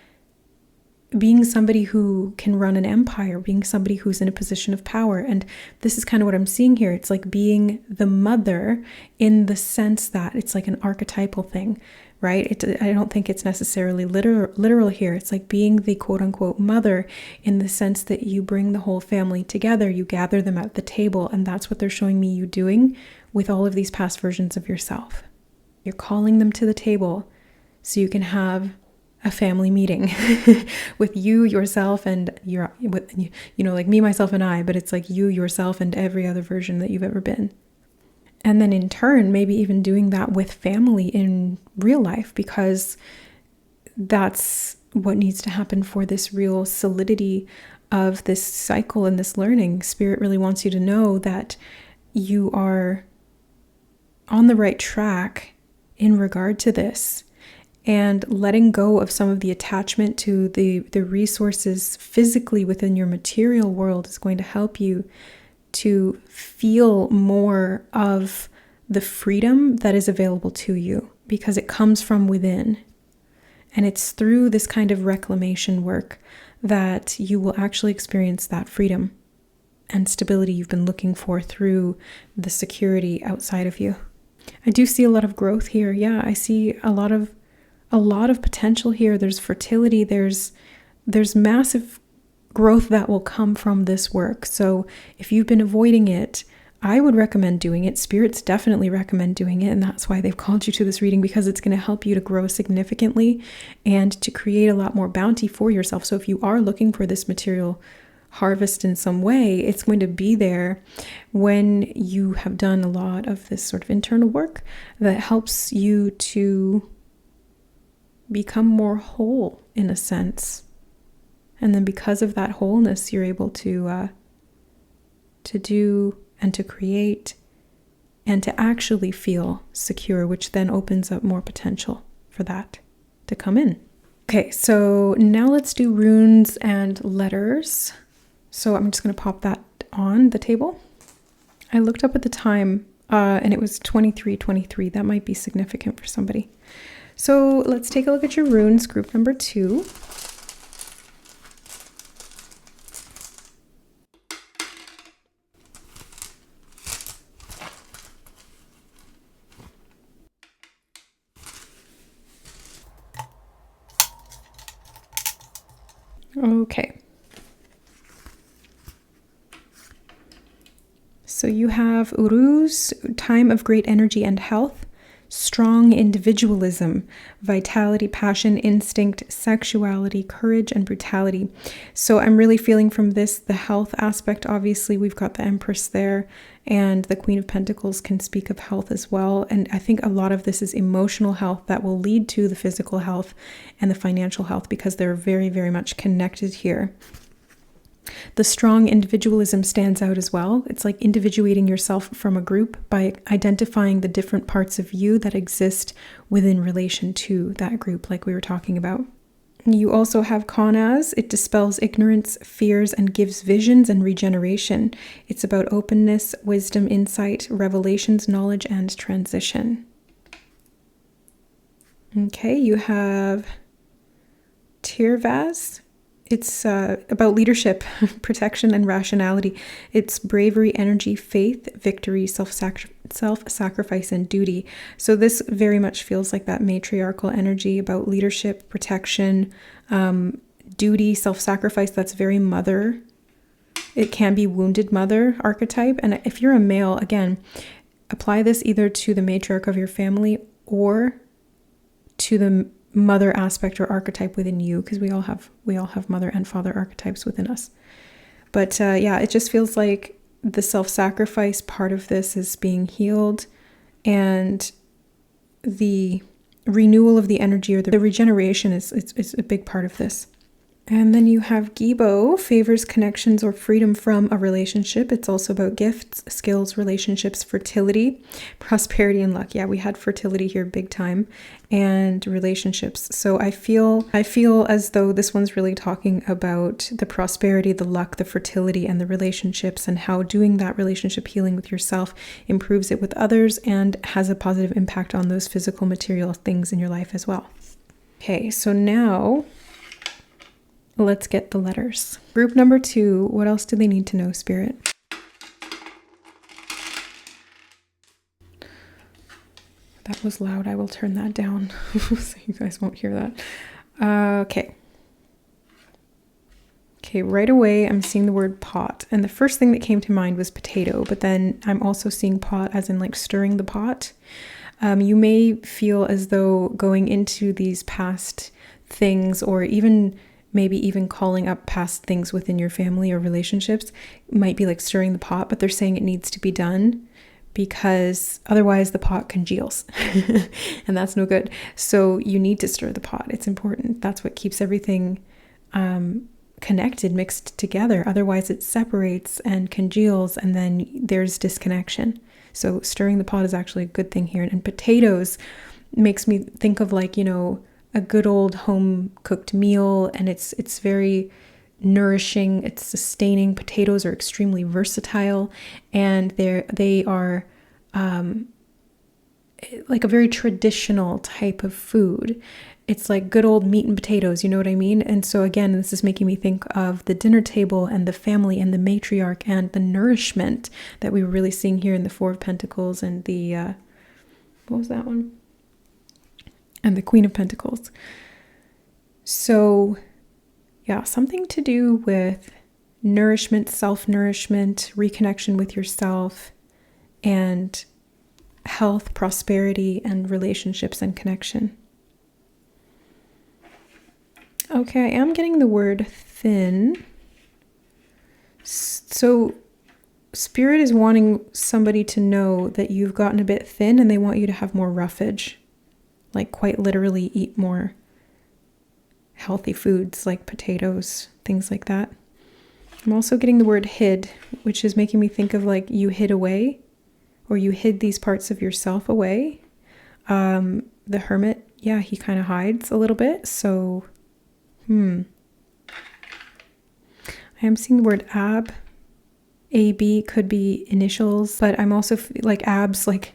Speaker 1: being somebody who can run an empire, being somebody who's in a position of power. And this is kind of what I'm seeing here. It's like being the mother in the sense that it's like an archetypal thing, right? I don't think it's necessarily literal here. It's like being the quote unquote mother in the sense that you bring the whole family together, you gather them at the table. And that's what they're showing me you doing with all of these past versions of yourself. You're calling them to the table so you can have a family meeting with you, yourself, and like me, myself, and I, but it's like you, yourself, and every other version that you've ever been. And then in turn, maybe even doing that with family in real life, because that's what needs to happen for this real solidity of this cycle and this learning. Spirit really wants you to know that you are on the right track in regard to this. And letting go of some of the attachment to the resources physically within your material world is going to help you to feel more of the freedom that is available to you, because it comes from within. And it's through this kind of reclamation work that you will actually experience that freedom and stability you've been looking for through the security outside of you. I do see a lot of growth here. Yeah, I see a lot of potential here. There's fertility. There's massive growth that will come from this work. So if you've been avoiding it, I would recommend doing it. Spirits definitely recommend doing it. And that's why they've called you to this reading, because it's going to help you to grow significantly and to create a lot more bounty for yourself. So if you are looking for this material harvest in some way, it's going to be there when you have done a lot of this sort of internal work that helps you to become more whole in a sense. And then because of that wholeness, you're able to do and to create and to actually feel secure, which then opens up more potential for that to come in. Okay, so now let's do runes and letters. So I'm just going to pop that on the table. I looked up at the time and it was 23:23. That might be significant for somebody. So let's take a look at your runes, group number 2. Okay. So you have Uruz, time of great energy and health, strong individualism, vitality, passion, instinct, sexuality, courage, and brutality. So I'm really feeling from this the health aspect. Obviously, we've got the Empress there, and the Queen of Pentacles can speak of health as well. And I think a lot of this is emotional health that will lead to the physical health and the financial health, because they're very, very much connected here. The strong individualism stands out as well. It's like individuating yourself from a group by identifying the different parts of you that exist within relation to that group, like we were talking about. You also have Kanaz. It dispels ignorance, fears, and gives visions and regeneration. It's about openness, wisdom, insight, revelations, knowledge, and transition. Okay, you have Tirvaz. It's about leadership, protection, and rationality. It's bravery, energy, faith, victory, self-sacrifice, and duty. So this very much feels like that matriarchal energy about leadership, protection, duty, self-sacrifice. That's very mother. It can be wounded mother archetype. And if you're a male, again, apply this either to the matriarch of your family or to the mother aspect or archetype within you, because we all have mother and father archetypes within us. But yeah, it just feels like the self-sacrifice part of this is being healed, and the renewal of the energy or the regeneration is a big part of this. And then you have Gibo, favors connections or freedom from a relationship. It's also about gifts, skills, relationships, fertility, prosperity, and luck. Yeah, we had fertility here big time, and relationships. So I feel as though this one's really talking about the prosperity, the luck, the fertility, and the relationships, and how doing that relationship healing with yourself improves it with others and has a positive impact on those physical material things in your life as well. Okay, so now let's get the letters. Group number 2, what else do they need to know, Spirit? That was loud. I will turn that down so you guys won't hear that. Okay, right away I'm seeing the word pot. And the first thing that came to mind was potato, but then I'm also seeing pot as in like stirring the pot. You may feel as though going into these past things, or maybe even calling up past things within your family or relationships, might be like stirring the pot, but they're saying it needs to be done because otherwise the pot congeals and that's no good. So you need to stir the pot. It's important. That's what keeps everything connected, mixed together. Otherwise it separates and congeals, and then there's disconnection. So stirring the pot is actually a good thing here. And potatoes makes me think of like, a good old home cooked meal, and it's very nourishing, it's sustaining. Potatoes are extremely versatile, and they are like a very traditional type of food. It's like good old meat and potatoes, you know what I mean? And so again, this is making me think of the dinner table and the family and the matriarch and the nourishment that we were really seeing here in the Four of Pentacles and the, what was that one? And the Queen of Pentacles. So yeah, something to do with nourishment, self-nourishment, reconnection with yourself, and health, prosperity, and relationships and connection. Okay, I am getting the word thin. So Spirit is wanting somebody to know that you've gotten a bit thin and they want you to have more roughage. Like quite literally eat more healthy foods like potatoes, things like that. I'm also getting the word hid, which is making me think of like you hid away, or you hid these parts of yourself away. The Hermit, yeah, he kind of hides a little bit. So, I am seeing the word ab. AB could be initials, but I'm also like abs, like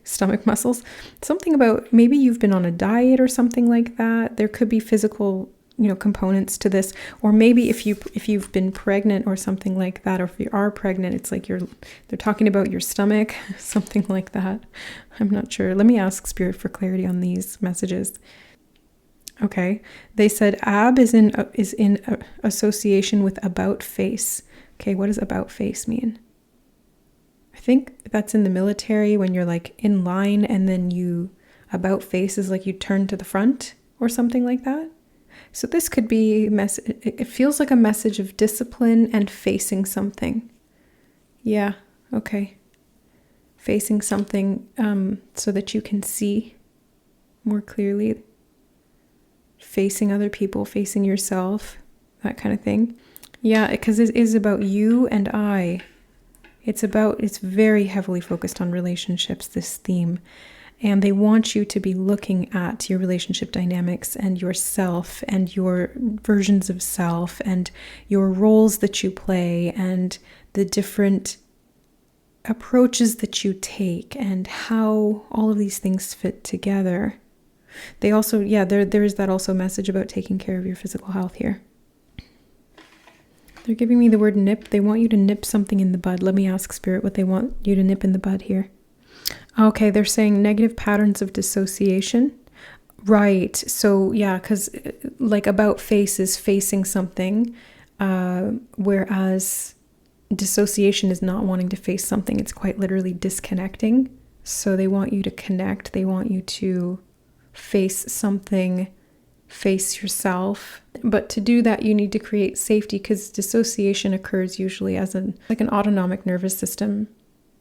Speaker 1: stomach muscles. Something about maybe you've been on a diet or something like that. There could be physical, components to this, or maybe if you've been pregnant or something like that, or if you are pregnant, it's like they're talking about your stomach, something like that. I'm not sure. Let me ask Spirit for clarity on these messages. Okay, they said ab is in association with about face. Okay, what does about face mean? I think that's in the military when you're like in line and then about face is like you turn to the front or something like that. So this could be, it feels like a message of discipline and facing something. Yeah, okay. Facing something so that you can see more clearly. Facing other people, facing yourself, that kind of thing. Yeah, because it is about you and I. It's very heavily focused on relationships, this theme. And they want you to be looking at your relationship dynamics and yourself and your versions of self and your roles that you play and the different approaches that you take and how all of these things fit together. They also, there is that also message about taking care of your physical health here. They're giving me the word nip. They want you to nip something in the bud. Let me ask Spirit what they want you to nip in the bud here. Okay, they're saying negative patterns of dissociation. Right. So yeah, because like about face is facing something, whereas dissociation is not wanting to face something. It's quite literally disconnecting. So they want you to connect. They want you to face something, face yourself. But to do that, you need to create safety, because dissociation occurs usually as an autonomic nervous system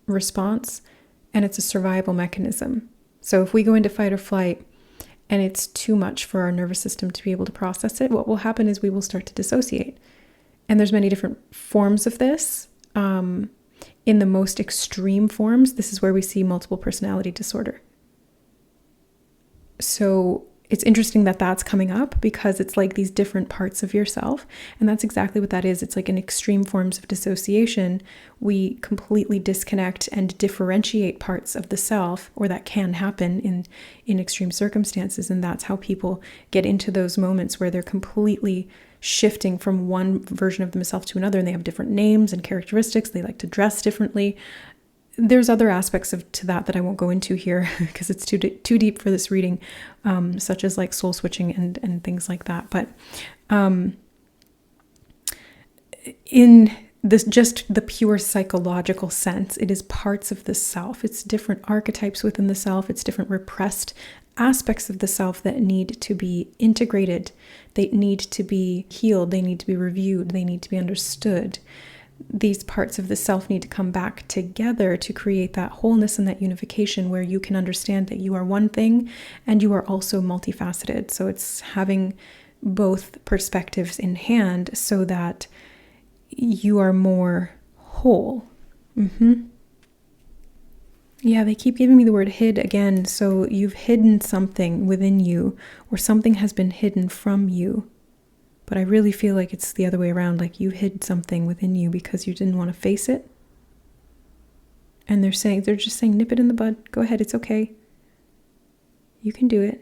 Speaker 1: response, and it's a survival mechanism. So if we go into fight or flight and it's too much for our nervous system to be able to process it, what will happen is we will start to dissociate. And there's many different forms of this. In the most extreme forms, this is where we see multiple personality disorder. So it's interesting that that's coming up, because it's like these different parts of yourself. And that's exactly what that is. It's like in extreme forms of dissociation, we completely disconnect and differentiate parts of the self, or that can happen in extreme circumstances. And that's how people get into those moments where they're completely shifting from one version of themselves to another, and they have different names and characteristics. They like to dress differently. There's other aspects to that I won't go into here because it's too deep for this reading, such as like soul switching and things like that. But in this, just the pure psychological sense, it is parts of the self. It's different archetypes within the self. It's different repressed aspects of the self that need to be integrated. They need to be healed. They need to be reviewed. They need to be understood. These parts of the self need to come back together to create that wholeness and that unification, where you can understand that you are one thing and you are also multifaceted. So it's having both perspectives in hand so that you are more whole. Yeah, they keep giving me the word hid again. So you've hidden something within you, or something has been hidden from you. But I really feel like it's the other way around, like you hid something within you because you didn't want to face it. And they're just saying, nip it in the bud. Go ahead, it's okay. You can do it.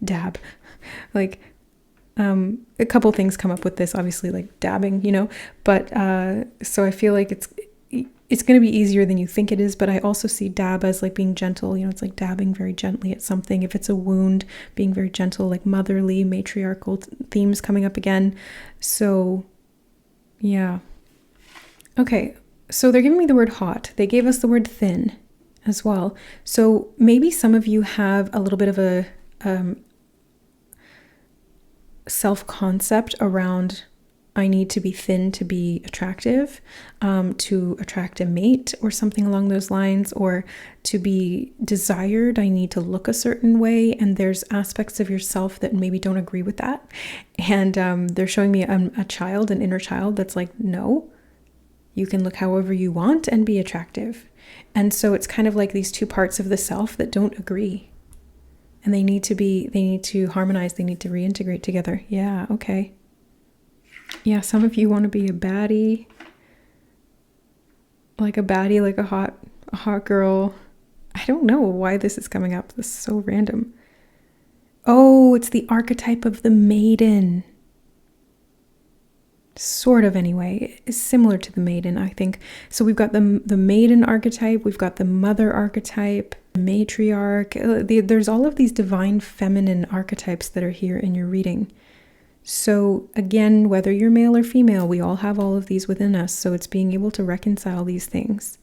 Speaker 1: Dab. Like, a couple things come up with this, obviously, like dabbing, but so I feel like it's going to be easier than you think it is, but I also see dab as like being gentle. It's like dabbing very gently at something. If it's a wound, being very gentle, like motherly, matriarchal themes coming up again. So yeah. Okay, so they're giving me the word hot. They gave us the word thin as well. So maybe some of you have a little bit of a self-concept around, I need to be thin to be attractive, to attract a mate or something along those lines, or to be desired, I need to look a certain way. And there's aspects of yourself that maybe don't agree with that. And they're showing me a child, an inner child that's like, no, you can look however you want and be attractive. And so it's kind of like these two parts of the self that don't agree. And they need to harmonize, they need to reintegrate together. Yeah, okay. Yeah, some of you want to be a baddie, like a hot girl. I don't know why this is coming up. This is so random. Oh, it's the archetype of the maiden. Sort of, anyway. It's similar to the maiden, I think. So we've got the maiden archetype, we've got the mother archetype, the matriarch. There's all of these divine feminine archetypes that are here in your reading. So again, whether you're male or female, we all have all of these within us. So it's being able to reconcile these things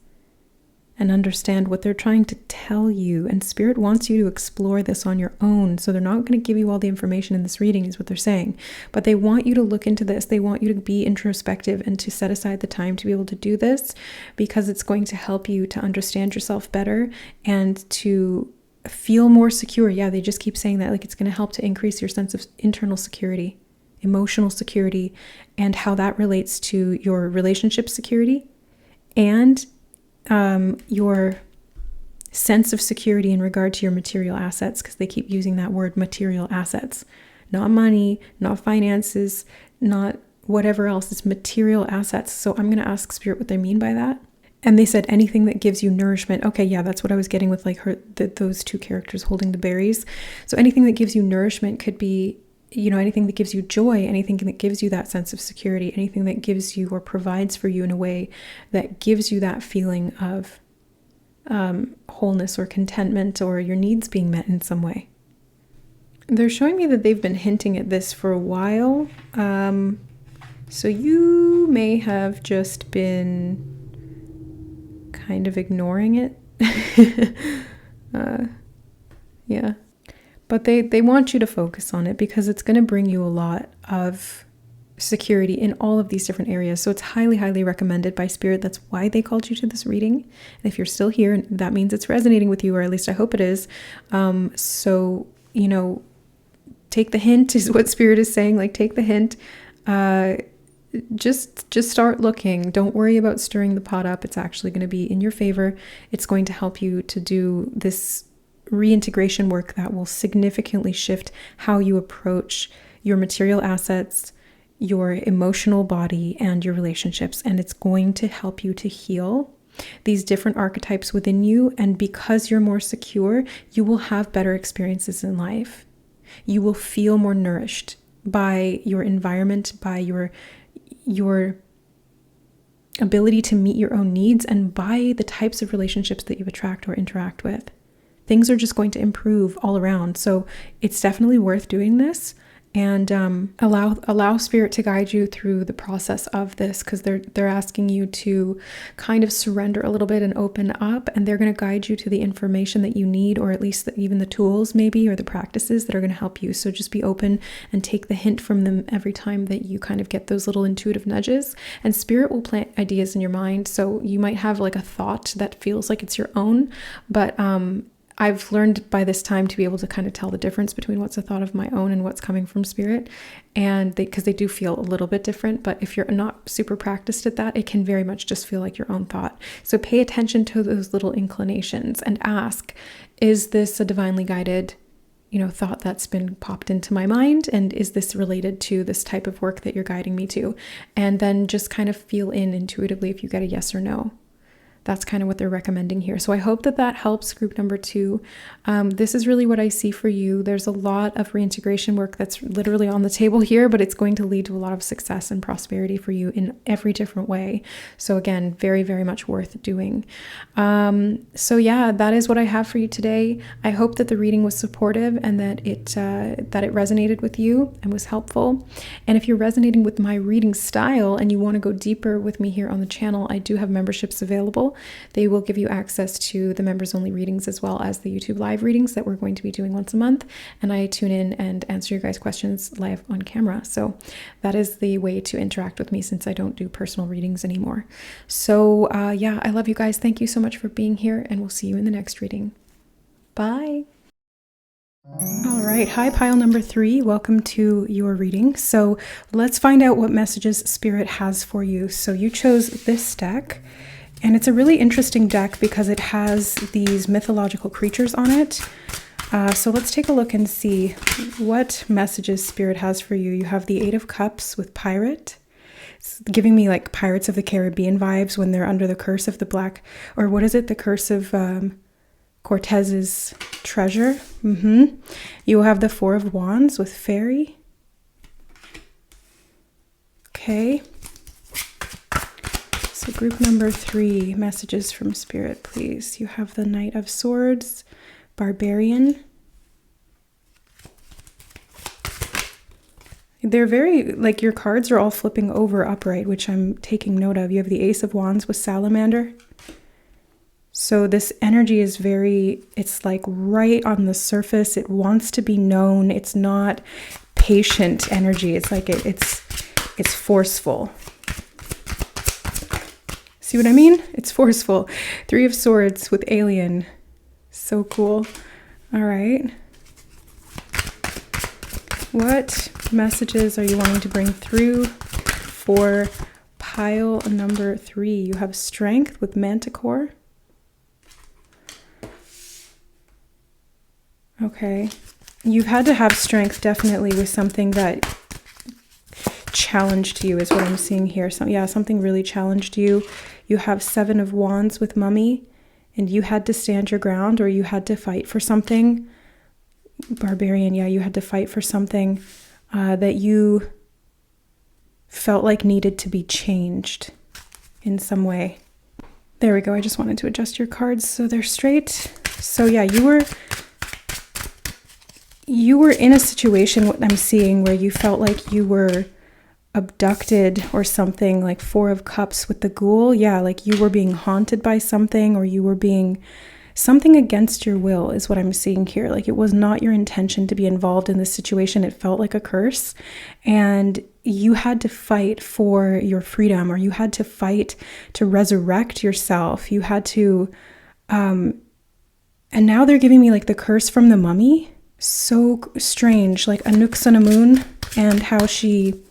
Speaker 1: and understand what they're trying to tell you. And Spirit wants you to explore this on your own. So they're not going to give you all the information in this reading, is what they're saying. But they want you to look into this. They want you to be introspective and to set aside the time to be able to do this, because it's going to help you to understand yourself better and to feel more secure. Yeah, they just keep saying that, like it's going to help to increase your sense of internal security, emotional security, and how that relates to your relationship security and your sense of security in regard to your material assets, because they keep using that word, material assets. Not money, not finances, not whatever else. It's material assets. So I'm going to ask Spirit what they mean by that. And they said anything that gives you nourishment. Okay, yeah, that's what I was getting with like those two characters holding the berries. So anything that gives you nourishment could be, anything that gives you joy, anything that gives you that sense of security, anything that gives you or provides for you in a way that gives you that feeling of wholeness or contentment, or your needs being met in some way. They're showing me that they've been hinting at this for a while. So you may have just been kind of ignoring it. Yeah. But they want you to focus on it, because it's going to bring you a lot of security in all of these different areas. So it's highly, highly recommended by Spirit. That's why they called you to this reading. And if you're still here, that means it's resonating with you, or at least I hope it is. So, take the hint is what Spirit is saying. Like, take the hint. Just start looking. Don't worry about stirring the pot up. It's actually going to be in your favor. It's going to help you to do this reintegration work that will significantly shift how you approach your material assets, your emotional body, and your relationships. And it's going to help you to heal these different archetypes within you. And because you're more secure, you will have better experiences in life. You will feel more nourished by your environment, by your ability to meet your own needs, and by the types of relationships that you attract or interact with. Things are just going to improve all around. So it's definitely worth doing this, and allow Spirit to guide you through the process of this, because they're asking you to kind of surrender a little bit and open up, and they're going to guide you to the information that you need, or at least even the tools maybe, or the practices that are going to help you. So just be open and take the hint from them every time that you kind of get those little intuitive nudges. And Spirit will plant ideas in your mind. So you might have like a thought that feels like it's your own, but I've learned by this time to be able to kind of tell the difference between what's a thought of my own and what's coming from Spirit. And because they do feel a little bit different, but if you're not super practiced at that, it can very much just feel like your own thought. So pay attention to those little inclinations and ask, is this a divinely guided, thought that's been popped into my mind? And is this related to this type of work that you're guiding me to? And then just kind of feel in intuitively if you get a yes or no. That's kind of what they're recommending here. So I hope that that helps group number 2. This is really what I see for you. There's a lot of reintegration work that's literally on the table here, but it's going to lead to a lot of success and prosperity for you in every different way. So again, very, very much worth doing. So yeah, that is what I have for you today. I hope that the reading was supportive and that it resonated with you and was helpful. And if you're resonating with my reading style and you want to go deeper with me here on the channel, I do have memberships available. They will give you access to the members only readings as well as the YouTube live readings that we're going to be doing once a month. And I tune in and answer your guys' questions live on camera. So that is the way to interact with me since I don't do personal readings anymore. So yeah, I love you guys. Thank you so much for being here, and we'll see you in the next reading. Bye. All right. Hi, pile number 3. Welcome to your reading. So let's find out what messages Spirit has for you. So you chose this deck. And it's a really interesting deck because it has these mythological creatures on it. So let's take a look and see what messages Spirit has for you. You have the 8 of Cups with Pirate. It's giving me like Pirates of the Caribbean vibes when they're under the curse of the black, or what is it? The curse of Cortez's treasure. You have the 4 of Wands with Fairy. Okay. So group number 3, messages from Spirit, please. You have the Knight of Swords, Barbarian. They're very, like, your cards are all flipping over upright, which I'm taking note of. You have the Ace of Wands with Salamander. So this energy is very, it's like right on the surface. It wants to be known. It's not patient energy. It's like it's forceful. See what I mean? It's forceful. 3 of Swords with Alien. So cool. All right. What messages are you wanting to bring through for pile number 3? You have Strength with Manticore. Okay. You've had to have strength definitely with something that challenged you is what I'm seeing here. So yeah, something really challenged you. You have 7 of Wands with Mummy, and you had to stand your ground, or you had to fight for something. Barbarian, yeah, you had to fight for something that you felt like needed to be changed in some way. There we go. I just wanted to adjust your cards so they're straight. So yeah, you were in a situation, what I'm seeing, where you felt like you were abducted or something, like 4 of Cups with the Ghoul. Yeah, like you were being haunted by something, or you were being something against your will is what I'm seeing here. Like it was not your intention to be involved in this situation. It felt like a curse, and you had to fight for your freedom, or you had to fight to resurrect yourself. You had to, and now they're giving me like the curse from the Mummy. So strange, like Anuk-Sun-Amun, and how she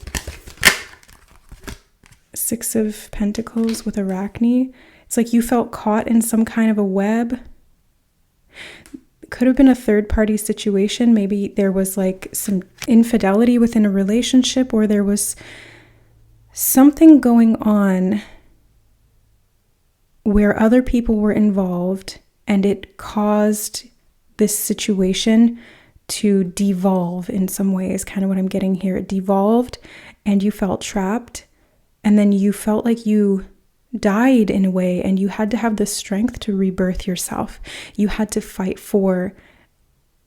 Speaker 1: 6 of Pentacles with Arachne. It's like you felt caught in some kind of a web. It could have been a third-party situation. Maybe there was like some infidelity within a relationship, or there was something going on where other people were involved, and it caused this situation to devolve in some ways. Kind of what I'm getting here. It devolved, and you felt trapped. And then you felt like you died in a way, and you had to have the strength to rebirth yourself. You had to fight for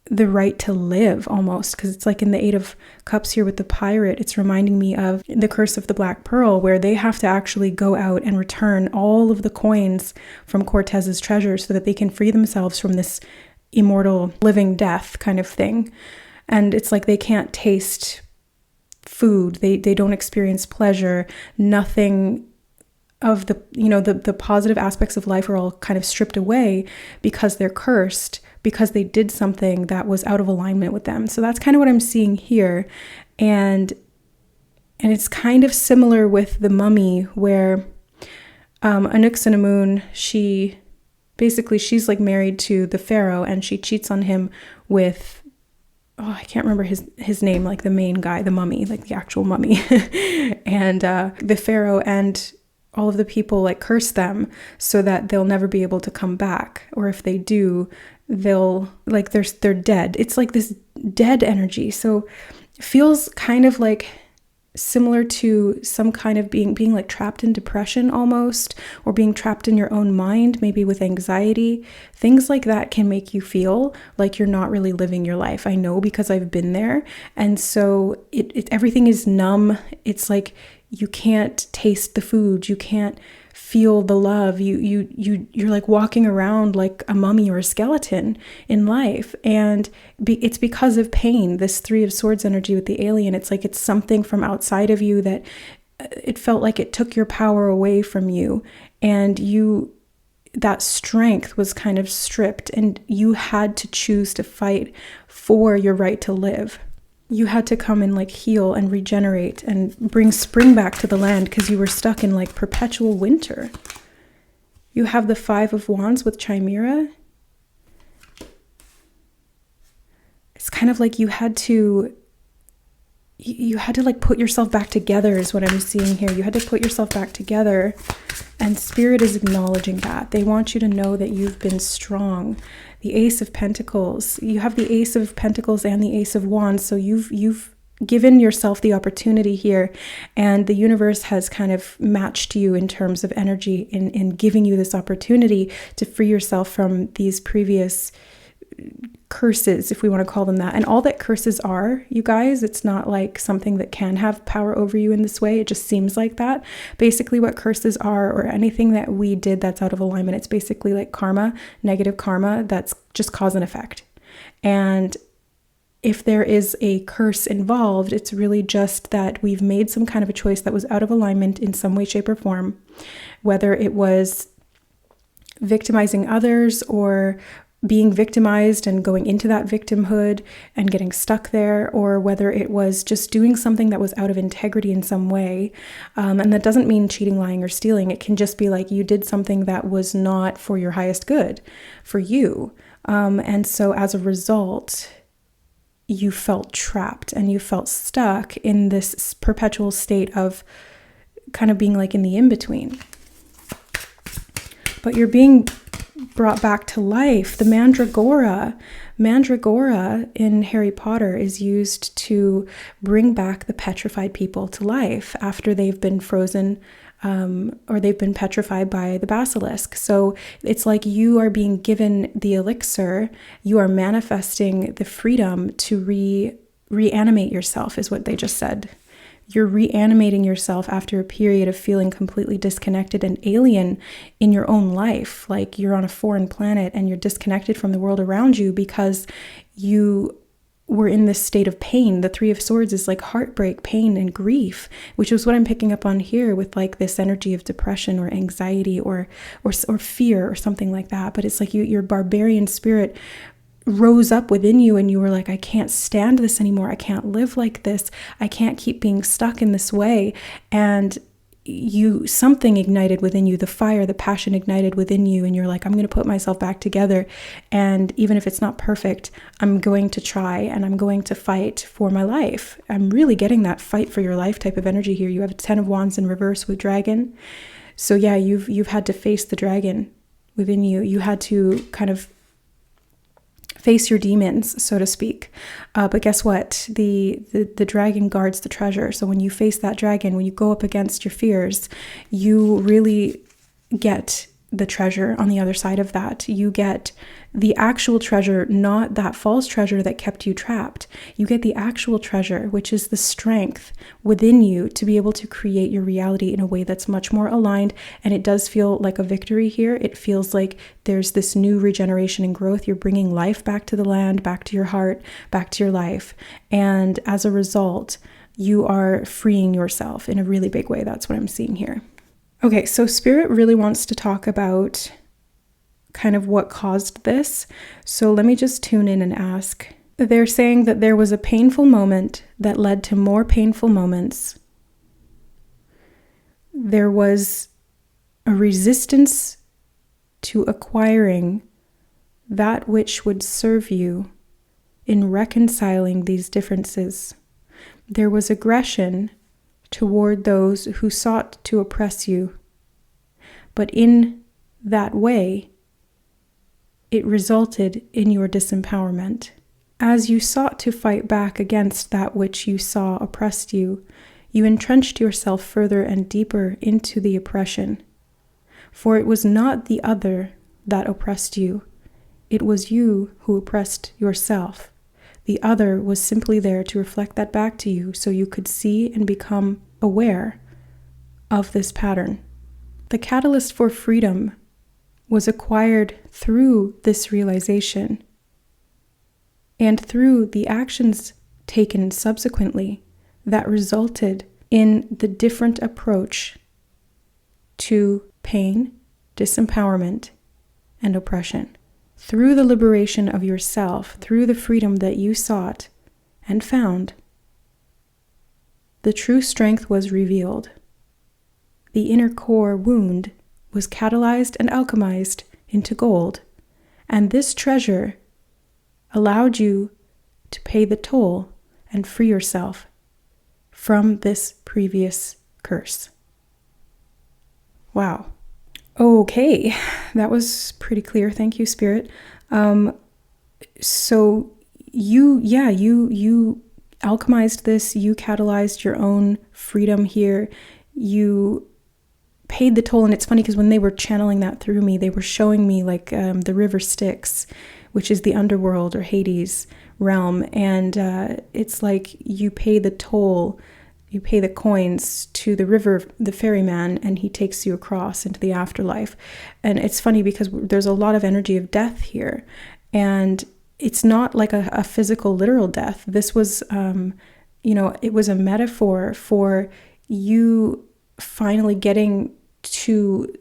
Speaker 1: the right to live almost, because it's like in the 8 of Cups here with the Pirate, it's reminding me of the Curse of the Black Pearl, where they have to actually go out and return all of the coins from Cortez's treasure so that they can free themselves from this immortal living death kind of thing. And it's like they can't taste food, they don't experience pleasure, nothing of the, you know, the positive aspects of life are all kind of stripped away because they're cursed, because they did something that was out of alignment with them. So that's kind of what I'm seeing here. And it's kind of similar with the Mummy, where Anuk-Sun-Amun, she's like married to the Pharaoh, and she cheats on him with, I can't remember his name, like the main guy, the Mummy, like the actual Mummy. And the Pharaoh, and all of the people like curse them so that they'll never be able to come back. Or if they do, they're dead. It's like this dead energy. So it feels kind of like similar to some kind of being like trapped in depression almost, or being trapped in your own mind, maybe with anxiety. Things like that can make you feel like you're not really living your life. I know, because I've been there. And so everything is numb. It's like you can't taste the food. You can't feel the love. You're like walking around like a mummy or a skeleton in life. And it's because of pain, this Three of Swords energy with the alien. It's like it's something from outside of you that it felt like it took your power away from you. And that strength was kind of stripped, and you had to choose to fight for your right to live. You had to come and like heal and regenerate and bring spring back to the land, because you were stuck in like perpetual winter. You have the Five of Wands with Chimera. It's kind of like you had to like put yourself back together is what I'm seeing here. You had to put yourself back together, and Spirit is acknowledging that. They want you to know that you've been strong. The Ace of Pentacles. You have the Ace of Pentacles and the Ace of Wands. So you've given yourself the opportunity here, and the universe has kind of matched you in terms of energy in giving you this opportunity to free yourself from these previous curses, if we want to call them that. And all that curses are, you guys, it's not like something that can have power over you in this way. It just seems like that. Basically what curses are, or anything that we did that's out of alignment, it's basically like karma, negative karma, that's just cause and effect. And if there is a curse involved, it's really just that we've made some kind of a choice that was out of alignment in some way, shape, or form, whether it was victimizing others or being victimized and going into that victimhood and getting stuck there, or whether it was just doing something that was out of integrity in some way. And that doesn't mean cheating, lying, or stealing. It can just be like you did something that was not for your highest good, for you. And so as a result, you felt trapped and you felt stuck in this perpetual state of kind of being like in the in-between. But you're being brought back to life. The Mandragora in Harry Potter is used to bring back the petrified people to life after they've been frozen or they've been petrified by the basilisk. So it's like you are being given the elixir, you are manifesting the freedom to reanimate yourself, is what they just said. You're reanimating yourself after a period of feeling completely disconnected and alien in your own life. Like you're on a foreign planet and you're disconnected from the world around you because you were in this state of pain. The Three of Swords is like heartbreak, pain, and grief, which is what I'm picking up on here with like this energy of depression or anxiety or fear or something like that. But it's like your barbarian spirit rose up within you and you were like, I can't stand this anymore. I can't live like this. I can't keep being stuck in this way. And something ignited within you, the fire, the passion ignited within you. And you're like, I'm going to put myself back together. And even if it's not perfect, I'm going to try and I'm going to fight for my life. I'm really getting that fight for your life type of energy here. You have a 10 of Wands in reverse with dragon. So yeah, you've had to face the dragon within you. You had to kind of face your demons, so to speak. But guess what? The dragon guards the treasure. So when you face that dragon, when you go up against your fears, you really get the treasure on the other side of that. You get the actual treasure, not that false treasure that kept you trapped. You get the actual treasure, which is the strength within you to be able to create your reality in a way that's much more aligned. And it does feel like a victory here. It feels like there's this new regeneration and growth. You're bringing life back to the land, back to your heart, back to your life. And as a result, you are freeing yourself in a really big way. That's what I'm seeing here. Okay, so Spirit really wants to talk about kind of what caused this. So let me just tune in and ask. They're saying that there was a painful moment that led to more painful moments. There was a resistance to acquiring that which would serve you in reconciling these differences. There was aggression toward those who sought to oppress you. But in that way, it resulted in your disempowerment. As you sought to fight back against that which you saw oppressed you, you entrenched yourself further and deeper into the oppression. For it was not the other that oppressed you. It was you who oppressed yourself. The other was simply there to reflect that back to you so you could see and become aware of this pattern. The catalyst for freedom was acquired through this realization and through the actions taken subsequently that resulted in the different approach to pain, disempowerment, and oppression. Through the liberation of yourself, through the freedom that you sought and found, the true strength was revealed. The inner core wound was catalyzed and alchemized into gold, and this treasure allowed you to pay the toll and free yourself from this previous curse. Wow. Okay, that was pretty clear. Thank you, Spirit. So you alchemized this, you catalyzed your own freedom here. You paid the toll, and it's funny because when they were channeling that through me, they were showing me like the river Styx, which is the underworld or Hades realm, and it's like you pay the toll. You pay the coins to the river, the ferryman, and he takes you across into the afterlife. And it's funny because there's a lot of energy of death here. And it's not like a physical, literal death. This was, it was a metaphor for you finally getting to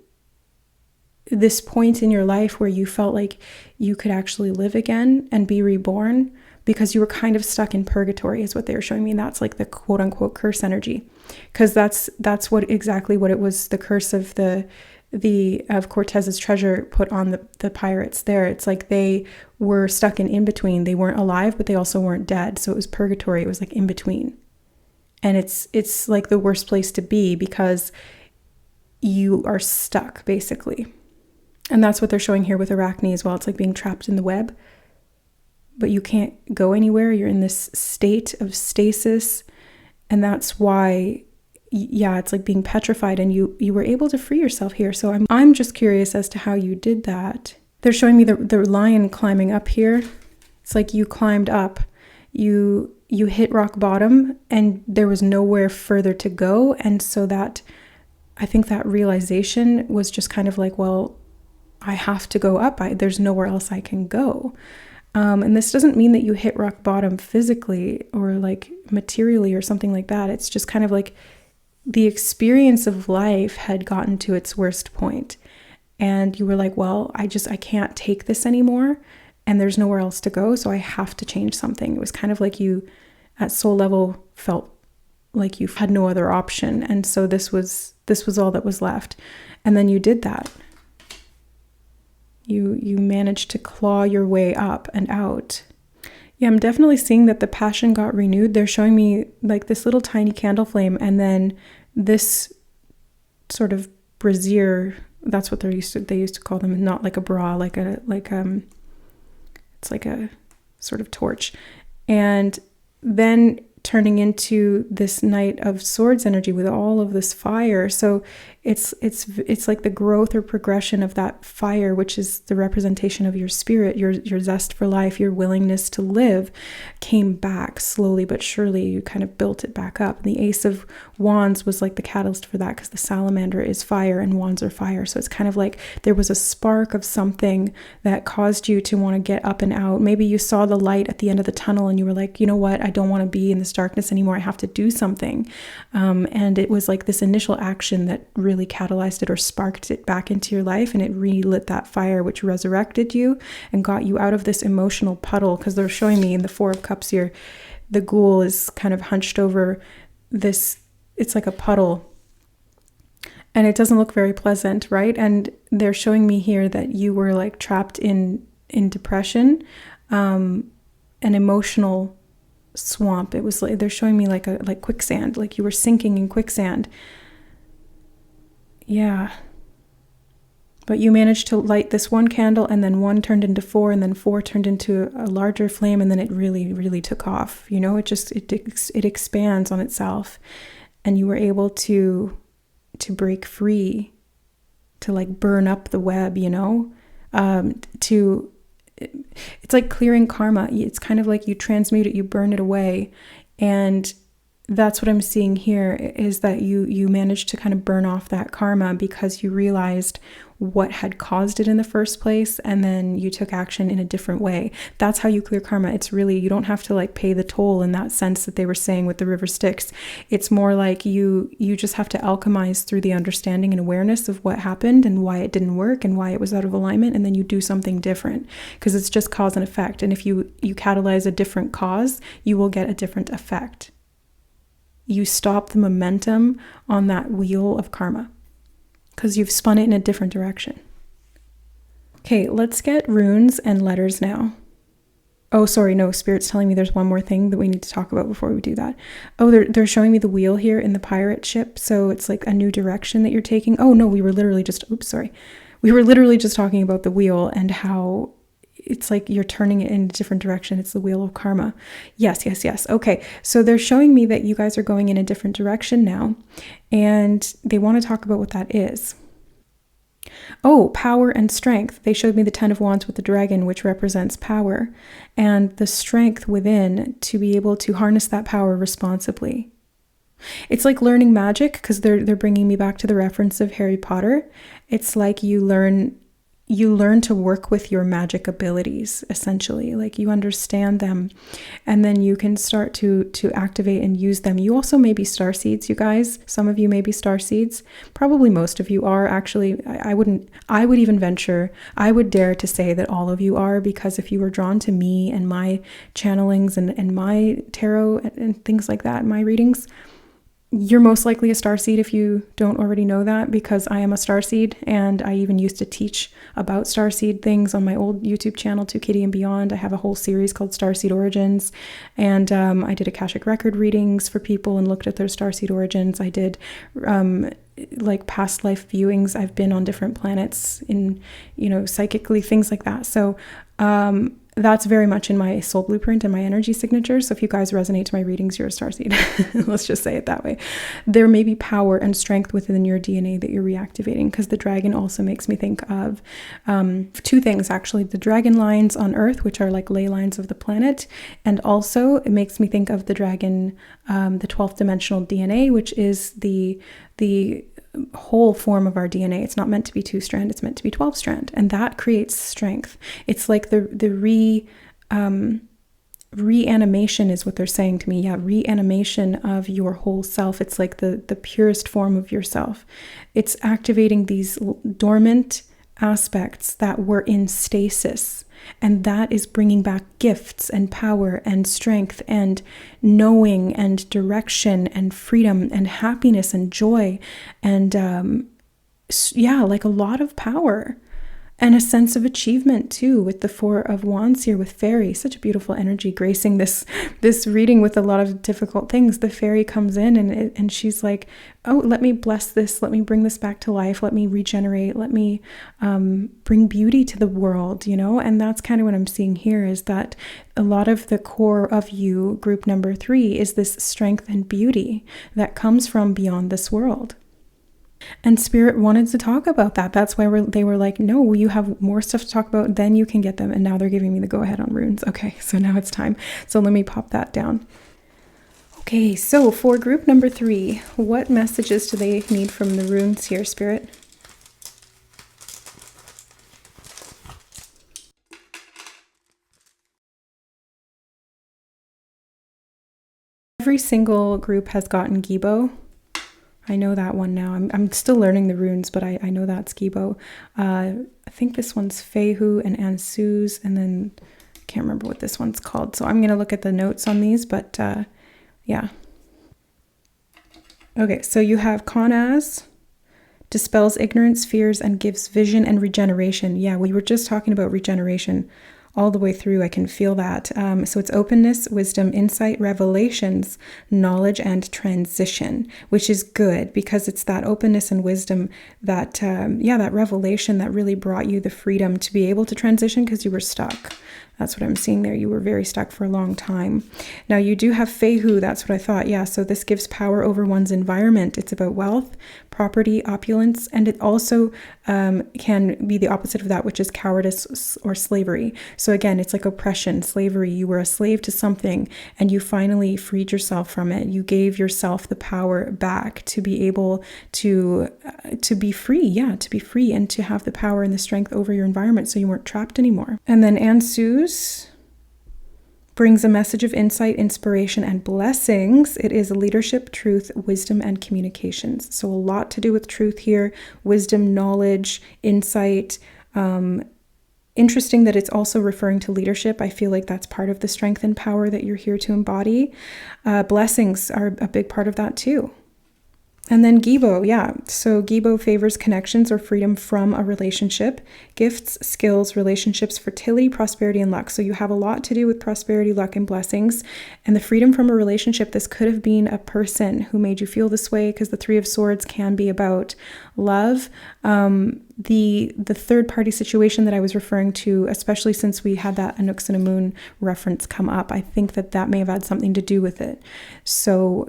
Speaker 1: this point in your life where you felt like you could actually live again and be reborn, because you were kind of stuck in purgatory is what they were showing me. And that's like the quote unquote curse energy, because that's exactly what it was. The curse of of Cortez's treasure put on the pirates there. It's like they were stuck in between. They weren't alive, but they also weren't dead. So it was purgatory. It was like in between. And it's like the worst place to be because you are stuck basically. And that's what they're showing here with Arachne as well. It's like being trapped in the web, but you can't go anywhere. You're in this state of stasis. And that's why, it's like being petrified, and you were able to free yourself here. So I'm just curious as to how you did that. They're showing me the lion climbing up here. It's like you climbed up, you hit rock bottom, and there was nowhere further to go. And so I think that realization was just kind of like, well, I have to go up. There's nowhere else I can go. And this doesn't mean that you hit rock bottom physically or like materially or something like that. It's just kind of like the experience of life had gotten to its worst point. And you were like, well, I can't take this anymore. And there's nowhere else to go. So I have to change something. It was kind of like you at soul level felt like you had no other option. And so this was all that was left. And then you did that. You managed to claw your way up and out. Yeah, I'm definitely seeing that the passion got renewed. They're showing me like this little tiny candle flame, and then this sort of brazier. That's what they used to call them, not like a bra, it's like a sort of torch. And then turning into this Knight of Swords energy with all of this fire. So it's like the growth or progression of that fire, which is the representation of your spirit, your zest for life, your willingness to live, came back slowly but surely. You kind of built it back up. And the Ace of Wands was like the catalyst for that, because the salamander is fire and wands are fire. So it's kind of like there was a spark of something that caused you to want to get up and out. Maybe you saw the light at the end of the tunnel and you were like, you know what, I don't want to be in this darkness anymore. I have to do something. And it was like this initial action that really catalyzed it or sparked it back into your life, and it relit that fire, which resurrected you and got you out of this emotional puddle. Because they're showing me in the Four of Cups here, the ghoul is kind of hunched over this, it's like a puddle, and it doesn't look very pleasant, right? And they're showing me here that you were like trapped in depression, an emotional swamp. It was like they're showing me like quicksand, like you were sinking in quicksand. Yeah. But you managed to light this one candle, and then one turned into four, and then four turned into a larger flame, and then it really, really took off. You know, it expands on itself, and you were able to break free, to like burn up the web, you know, it's like clearing karma. It's kind of like you transmute it, you burn it away, and that's what I'm seeing here, is that you managed to kind of burn off that karma because you realized what had caused it in the first place, and then you took action in a different way. That's how you clear karma. It's really, you don't have to like pay the toll in that sense that they were saying with the river Styx. It's more like you just have to alchemize through the understanding and awareness of what happened and why it didn't work and why it was out of alignment, and then you do something different, because it's just cause and effect. And if you catalyze a different cause, you will get a different effect. You stop the momentum on that wheel of karma because you've spun it in a different direction. Okay, let's get runes and letters now. Oh, sorry, no, Spirit's telling me there's one more thing that we need to talk about before we do that. Oh, they're showing me the wheel here in the pirate ship, so it's like a new direction that you're taking. Oh, no, we were literally just talking about the wheel and how it's like you're turning it in a different direction. It's the wheel of karma. Yes. Okay, so they're showing me that you guys are going in a different direction now, and they want to talk about what that is. Oh, power and strength. They showed me the 10 of Wands with the dragon, which represents power, and the strength within to be able to harness that power responsibly. It's like learning magic, because they're bringing me back to the reference of Harry Potter. It's like you learn to work with your magic abilities, essentially. Like you understand them, and then you can start to activate and use them. You also may be starseeds, you guys. Some of you may be starseeds. Probably most of you are, actually. I would dare to say that all of you are, because if you were drawn to me and my channelings and my tarot and things like that, my readings, you're most likely a starseed if you don't already know that, because I am a starseed, and I even used to teach about starseed things on my old YouTube channel, ToKittyandBeyond. I have a whole series called Starseed Origins, and I did Akashic Record readings for people and looked at their starseed origins. I did like past life viewings. I've been on different planets in, psychically, things like that. So that's very much in my soul blueprint and my energy signature. So if you guys resonate to my readings, you're a starseed. Let's just say it that way. There may be power and strength within your DNA that you're reactivating, because the dragon also makes me think of two things, actually. The dragon lines on Earth, which are like ley lines of the planet. And also it makes me think of the dragon, the 12th dimensional DNA, which is the whole form of our DNA. It's not meant to be 2-strand, it's meant to be 12-strand, and that creates strength. It's like the reanimation is what they're saying to me. Yeah, reanimation of your whole self. It's like the purest form of yourself. It's activating these dormant aspects that were in stasis, and that is bringing back gifts and power and strength and knowing and direction and freedom and happiness and joy and like a lot of power and a sense of achievement too, with the 4 of Wands here with fairy. Such a beautiful energy gracing this reading with a lot of difficult things. The fairy comes in and she's like, oh, let me bless this, let me bring this back to life, let me regenerate, let me bring beauty to the world, and that's kind of what I'm seeing here, is that a lot of the core of you, group number 3, is this strength and beauty that comes from beyond this world. And Spirit wanted to talk about that. That's why they were like, no, you have more stuff to talk about, then you can get them. And now they're giving me the go ahead on runes. Okay, so now it's time. So let me pop that down. Okay, so for group number 3, what messages do they need from the runes here, Spirit? Every single group has gotten Gibo. I know that one now. I'm still learning the runes, but I know that's Gibo. I think this one's Fehu and Ansuz, and then I can't remember what this one's called. So I'm going to look at the notes on these, but yeah. Okay, so you have Konaz, dispels ignorance, fears, and gives vision and regeneration. Yeah, we were just talking about regeneration all the way through. I can feel that. So it's openness, wisdom, insight, revelations, knowledge, and transition, which is good because it's that openness and wisdom that, that revelation that really brought you the freedom to be able to transition because you were stuck. That's what I'm seeing there. You were very stuck for a long time. Now you do have Fehu. That's what I thought. Yeah. So this gives power over one's environment. It's about wealth, property, opulence, and it also can be the opposite of that, which is cowardice or slavery. So again, it's like oppression, slavery. You were a slave to something and you finally freed yourself from it. You gave yourself the power back to be able to be free. Yeah, to be free and to have the power and the strength over your environment so you weren't trapped anymore. And then Ansu's brings a message of insight, inspiration, and blessings. It is leadership, truth, wisdom, and communications. So a lot to do with truth here, wisdom, knowledge, insight. Interesting that it's also referring to leadership. I feel like that's part of the strength and power that you're here to embody. Blessings are a big part of that too. And then Gibo, yeah. So Gibo favors connections or freedom from a relationship, gifts, skills, relationships, fertility, prosperity, and luck. So you have a lot to do with prosperity, luck, and blessings. And the freedom from a relationship, this could have been a person who made you feel this way because the Three of Swords can be about love. The third party situation that I was referring to, especially since we had that Anux and a Moon reference come up, I think that may have had something to do with it. So,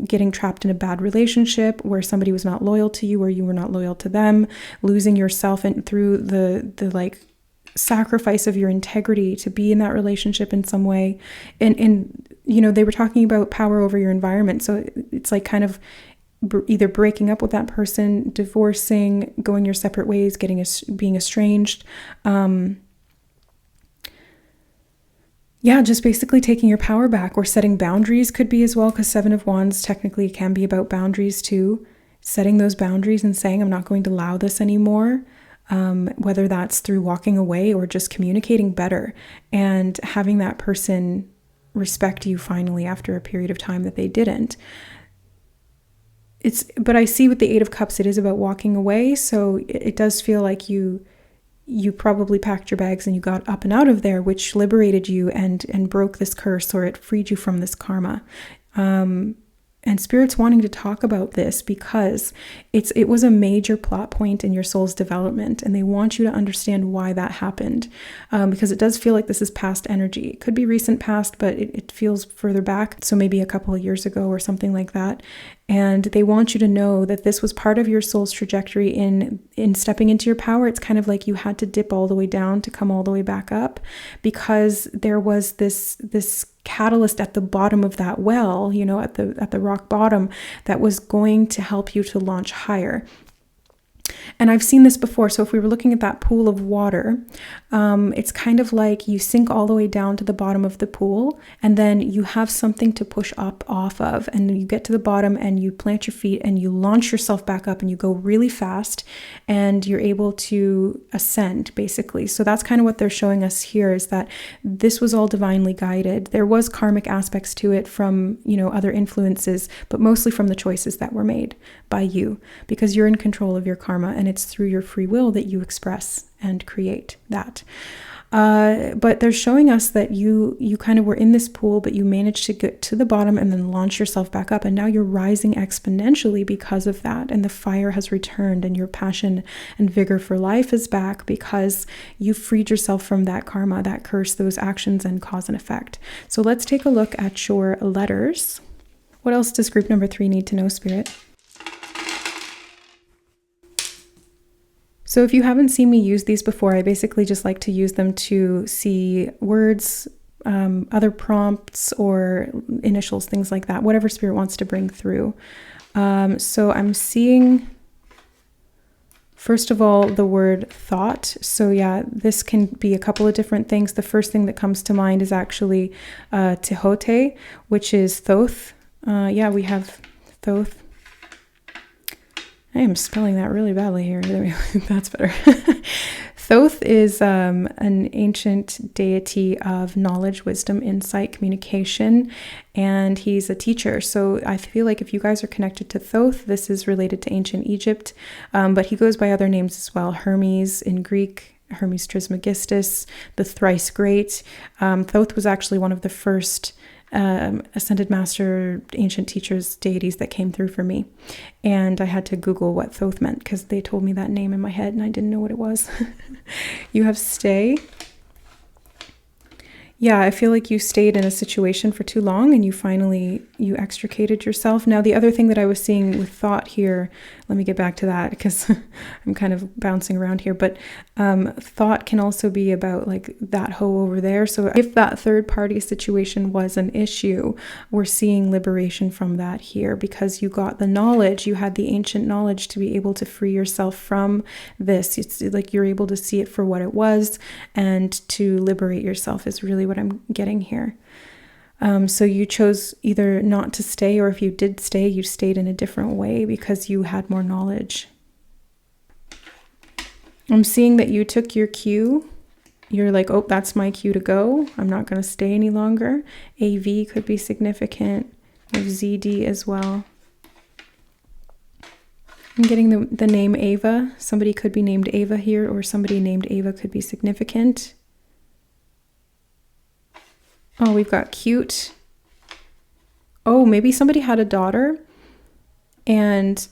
Speaker 1: getting trapped in a bad relationship where somebody was not loyal to you or you were not loyal to them, losing yourself and through the like sacrifice of your integrity to be in that relationship in some way. And they were talking about power over your environment. So it's like kind of either breaking up with that person, divorcing, going your separate ways, being estranged. Just basically taking your power back or setting boundaries could be as well, because Seven of Wands technically can be about boundaries too. Setting those boundaries and saying, I'm not going to allow this anymore. Whether that's through walking away or just communicating better and having that person respect you finally after a period of time that they didn't. But I see with the Eight of Cups, it is about walking away. So it does feel like you probably packed your bags and you got up and out of there, which liberated you and broke this curse, or it freed you from this karma. And Spirit's wanting to talk about this because it was a major plot point in your soul's development, and they want you to understand why that happened, because it does feel like this is past energy. It could be recent past, but it feels further back, so maybe a couple of years ago or something like that. And they want you to know that this was part of your soul's trajectory in stepping into your power. It's kind of like you had to dip all the way down to come all the way back up, because there was this catalyst at the bottom of that well, at the rock bottom, that was going to help you to launch higher. And I've seen this before. So if we were looking at that pool of water, it's kind of like you sink all the way down to the bottom of the pool, and then you have something to push up off of, and you get to the bottom and you plant your feet and you launch yourself back up and you go really fast and you're able to ascend, basically. So that's kind of what they're showing us here, is that this was all divinely guided. There was karmic aspects to it from, other influences, but mostly from the choices that were made by you, because you're in control of your karma, and it's through your free will that you express and create that. But they're showing us that you kind of were in this pool, but you managed to get to the bottom and then launch yourself back up. And now you're rising exponentially because of that. And the fire has returned, and your passion and vigor for life is back because you freed yourself from that karma, that curse, those actions and cause and effect. So let's take a look at your letters. What else does group number 3 need to know, Spirit? So if you haven't seen me use these before, I basically just like to use them to see words, other prompts or initials, things like that, whatever Spirit wants to bring through. So I'm seeing, first of all, the word thought. So this can be a couple of different things. The first thing that comes to mind is actually Tehote, which is Thoth. We have Thoth. I am spelling that really badly here. That's better. Thoth is an ancient deity of knowledge, wisdom, insight, communication, and he's a teacher. So I feel like if you guys are connected to Thoth, this is related to ancient Egypt, but he goes by other names as well. Hermes in Greek, Hermes Trismegistus, the Thrice Great. Thoth was actually one of the first Ascended Master, ancient teachers, deities that came through for me. And I had to Google what Thoth meant because they told me that name in my head and I didn't know what it was. You have stay. Yeah, I feel like you stayed in a situation for too long and you extricated yourself. Now, the other thing that I was seeing with thought here, let me get back to that because I'm kind of bouncing around here, but thought can also be about like that hoe over there. So if that third party situation was an issue, we're seeing liberation from that here because you got the knowledge, you had the ancient knowledge to be able to free yourself from this. It's like you're able to see it for what it was and to liberate yourself is really what I'm getting here. So you chose either not to stay, or if you did stay, you stayed in a different way because you had more knowledge. I'm seeing that you took your cue. You're like, oh, that's my cue to go. I'm not going to stay any longer. AV could be significant. There's ZD as well. I'm getting the name Ava. Somebody could be named Ava here, or somebody named Ava could be significant. Oh, we've got cute. Oh, maybe somebody had a daughter and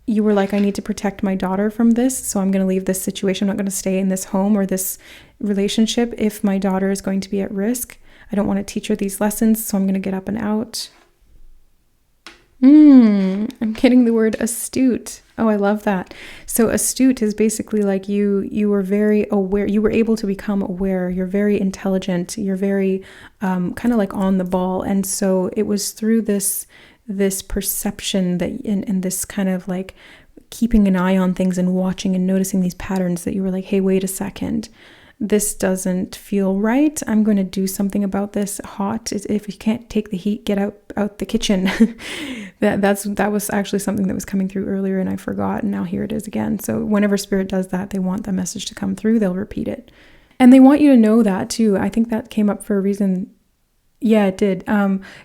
Speaker 1: you were like, I need to protect my daughter from this. So I'm going to leave this situation. I'm not going to stay in this home or this relationship if my daughter is going to be at risk. I don't want to teach her these lessons. So I'm going to get up and out. I'm getting the word astute. Oh, I love that. So astute is basically like you were very aware. You were able to become aware. You're very intelligent. You're very kind of like on the ball. And so it was through this perception that and this kind of like keeping an eye on things and watching and noticing these patterns that you were like, hey, wait a second. This doesn't feel right. I'm going to do something about this. Hot. If you can't take the heat, get out the kitchen. that was actually something that was coming through earlier and I forgot, and now here it is again. So whenever spirit does that, they want the message to come through, they'll repeat it. And they want you to know that too. I think that came up for a reason. Yeah, it did.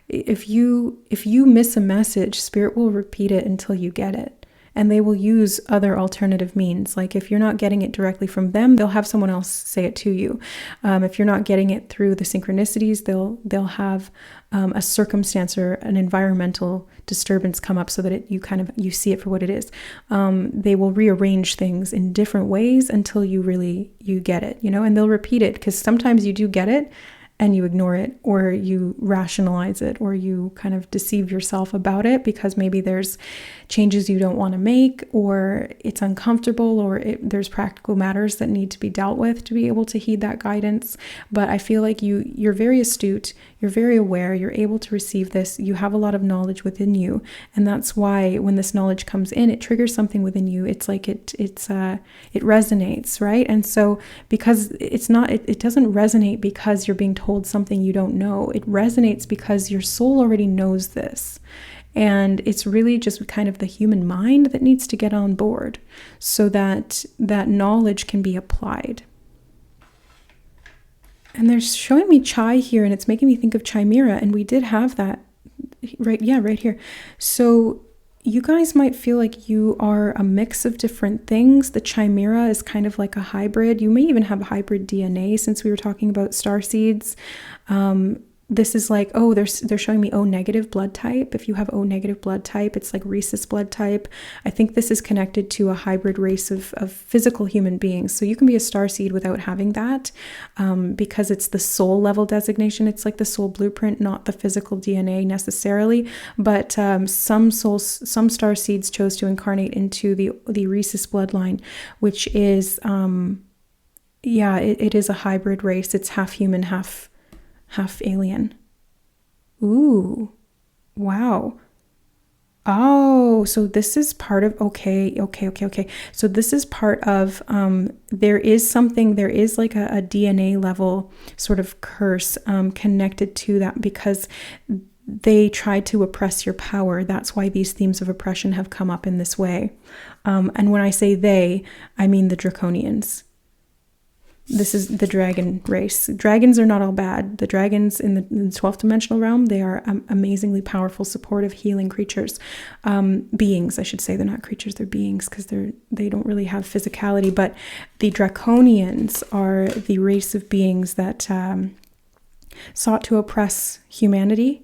Speaker 1: If you miss a message, spirit will repeat it until you get it. And they will use other alternative means. Like if you're not getting it directly from them, they'll have someone else say it to you. If you're not getting it through the synchronicities, they'll have a circumstance or an environmental disturbance come up so that you see it for what it is. They will rearrange things in different ways until you get it, and they'll repeat it because sometimes you do get it and you ignore it, or you rationalize it, or you kind of deceive yourself about it because maybe there's changes you don't want to make, or it's uncomfortable, or there's practical matters that need to be dealt with to be able to heed that guidance. But I feel like you're very astute, you're very aware, you're able to receive this, you have a lot of knowledge within you, and that's why when this knowledge comes in, it triggers something within you. It's like it resonates, right? And so because it doesn't resonate because you're being told something you don't know. It resonates because your soul already knows this. And it's really just kind of the human mind that needs to get on board so that that knowledge can be applied. And they're showing me chai here, and it's making me think of chimera, and we did have that right here. So you guys might feel like you are a mix of different things. The chimera is kind of like a hybrid. You may even have hybrid DNA, since we were talking about star seeds. This is like, they're showing me O negative blood type. If you have O negative blood type, it's like rhesus blood type. I think this is connected to a hybrid race of physical human beings. So you can be a star seed without having that, because it's the soul level designation. It's like the soul blueprint, not the physical DNA necessarily. But some star seeds chose to incarnate into the rhesus bloodline, which is, it is a hybrid race. It's half human, half alien. Ooh, wow. Oh, so this is part of, okay. So this is part of, there is like a DNA level sort of curse connected to that, because they tried to oppress your power. That's why these themes of oppression have come up in this way. And when I say they, I mean the draconians. This is the dragon race. Dragons are not all bad. The dragons in the 12th dimensional realm, they are amazingly powerful, supportive, healing creatures. Beings, I should say. They're not creatures, they're beings, because they don't really have physicality. But the draconians are the race of beings that sought to oppress humanity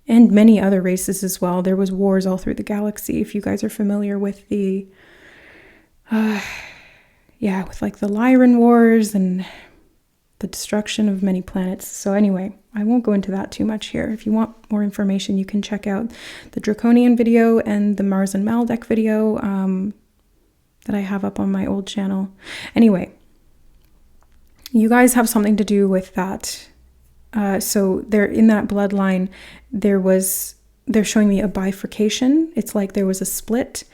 Speaker 1: and many other races as well. There was wars all through the galaxy. If you guys are familiar with the... with like the Lyran Wars and the destruction of many planets. So anyway, I won't go into that too much here. If you want more information, you can check out the Draconian video and the Mars and Maldek video that I have up on my old channel. Anyway, you guys have something to do with that. So there in that bloodline, they're showing me a bifurcation. It's like there was a split.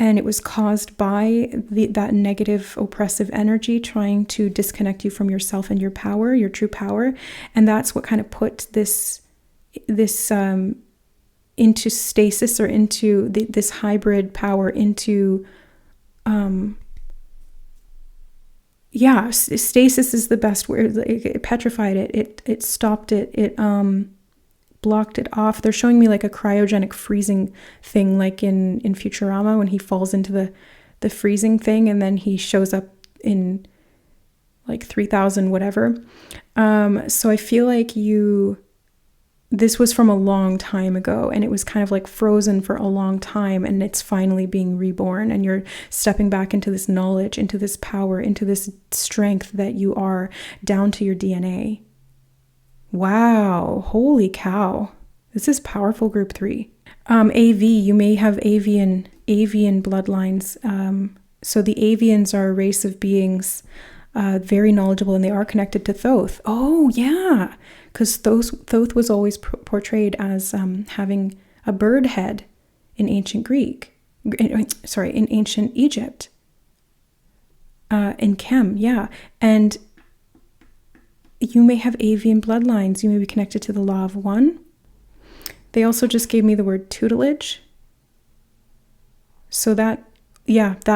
Speaker 1: And it was caused by that negative, oppressive energy trying to disconnect you from yourself and your power, your true power. And that's what kind of put this into stasis, or into this hybrid power into, stasis is the best word. It petrified it. It stopped it. It blocked it off. They're showing me like a cryogenic freezing thing, like in Futurama when he falls into the freezing thing and then he shows up in like 3000 whatever. So I feel like this was from a long time ago, and it was kind of like frozen for a long time, and it's finally being reborn, and you're stepping back into this knowledge, into this power, into this strength that you are, down to your DNA. Wow, holy cow. This is powerful, group 3. AV, you may have avian bloodlines. So the avians are a race of beings, very knowledgeable, and they are connected to Thoth. Oh, yeah, because Thoth was always portrayed as having a bird head in ancient in ancient Egypt. In Chem, yeah. And you may have avian bloodlines. You may be connected to the law of one. They also just gave me the word tutelage. So that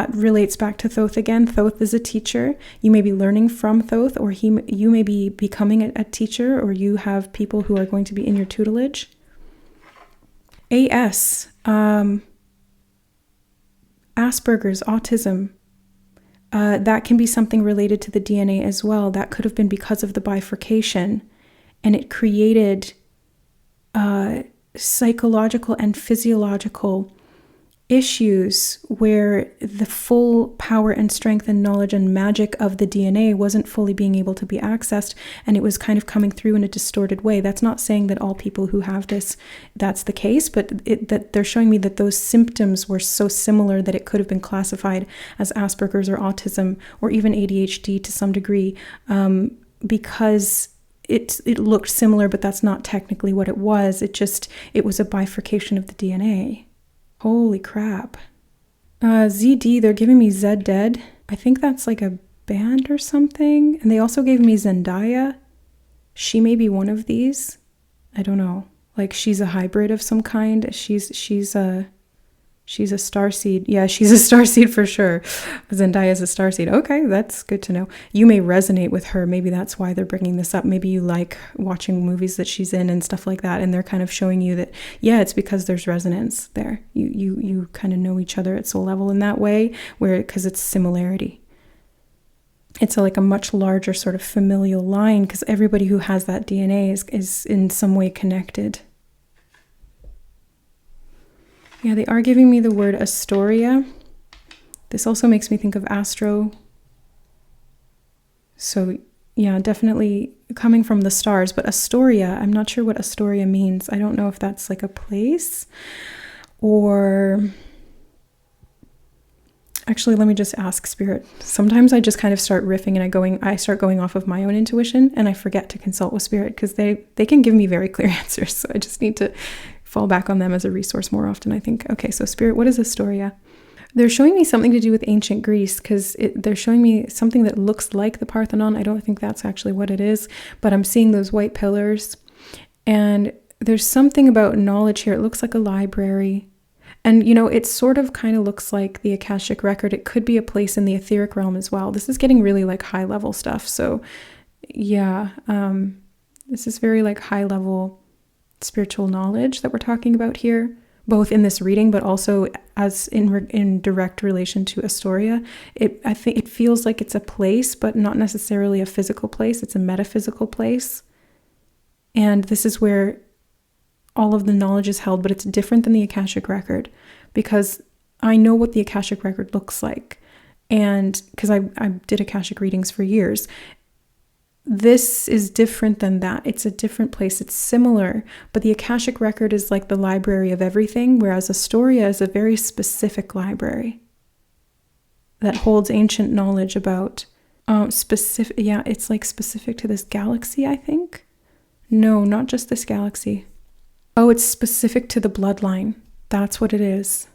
Speaker 1: relates back to Thoth again. Thoth is a teacher. You may be learning from Thoth, or you may be becoming a teacher, or you have people who are going to be in your tutelage. AS, Asperger's, autism. That can be something related to the DNA as well. That could have been because of the bifurcation, and it created psychological and physiological issues where the full power and strength and knowledge and magic of the DNA wasn't fully being able to be accessed, and it was kind of coming through in a distorted way. That's not saying that all people who have this, that's the case, but that they're showing me that those symptoms were so similar that it could have been classified as Asperger's or autism or even ADHD to some degree, because it looked similar, but that's not technically what it was. It was a bifurcation of the DNA. Holy crap. ZD, they're giving me Zed Dead. I think that's like a band or something. And they also gave me Zendaya. She may be one of these. I don't know. Like she's a hybrid of some kind. She's a starseed. Yeah, she's a starseed for sure. Zendaya is a starseed. Okay, that's good to know. You may resonate with her. Maybe that's why they're bringing this up. Maybe you like watching movies that she's in and stuff like that, and they're kind of showing you that, yeah, it's because there's resonance there. You kind of know each other at soul level in that way, because it's similarity. It's like a much larger sort of familial line, because everybody who has that DNA is in some way connected. Yeah, they are giving me the word Astoria. This also makes me think of Astro. So yeah, definitely coming from the stars. But Astoria, I'm not sure what Astoria means. I don't know if that's like a place or... Actually, let me just ask Spirit. Sometimes I just kind of start riffing and I start going off of my own intuition, and I forget to consult with Spirit because they can give me very clear answers. So I just need to fall back on them as a resource more often, I think. Okay, so Spirit, what is Astoria? They're showing me something to do with ancient Greece, because they're showing me something that looks like the Parthenon. I don't think that's actually what it is, but I'm seeing those white pillars, and there's something about knowledge here. It looks like a library. And, you know, it sort of kind of looks like the Akashic record. It could be a place in the etheric realm as well. This is getting really like high level stuff. So yeah, this is very like high level spiritual knowledge that we're talking about here, both in this reading, but also as in direct relation to Astoria. I think it feels like it's a place, but not necessarily a physical place. It's a metaphysical place. And this is where all of the knowledge is held, but it's different than the Akashic record, because I know what the Akashic record looks like. And because I did Akashic readings for years, this is different than that. It's a different place. It's similar, but the Akashic record is like the library of everything, whereas Astoria is a very specific library that holds ancient knowledge about specific. Yeah, it's like specific to this galaxy, I think. No, not just this galaxy. Oh, it's specific to the bloodline. That's what it is.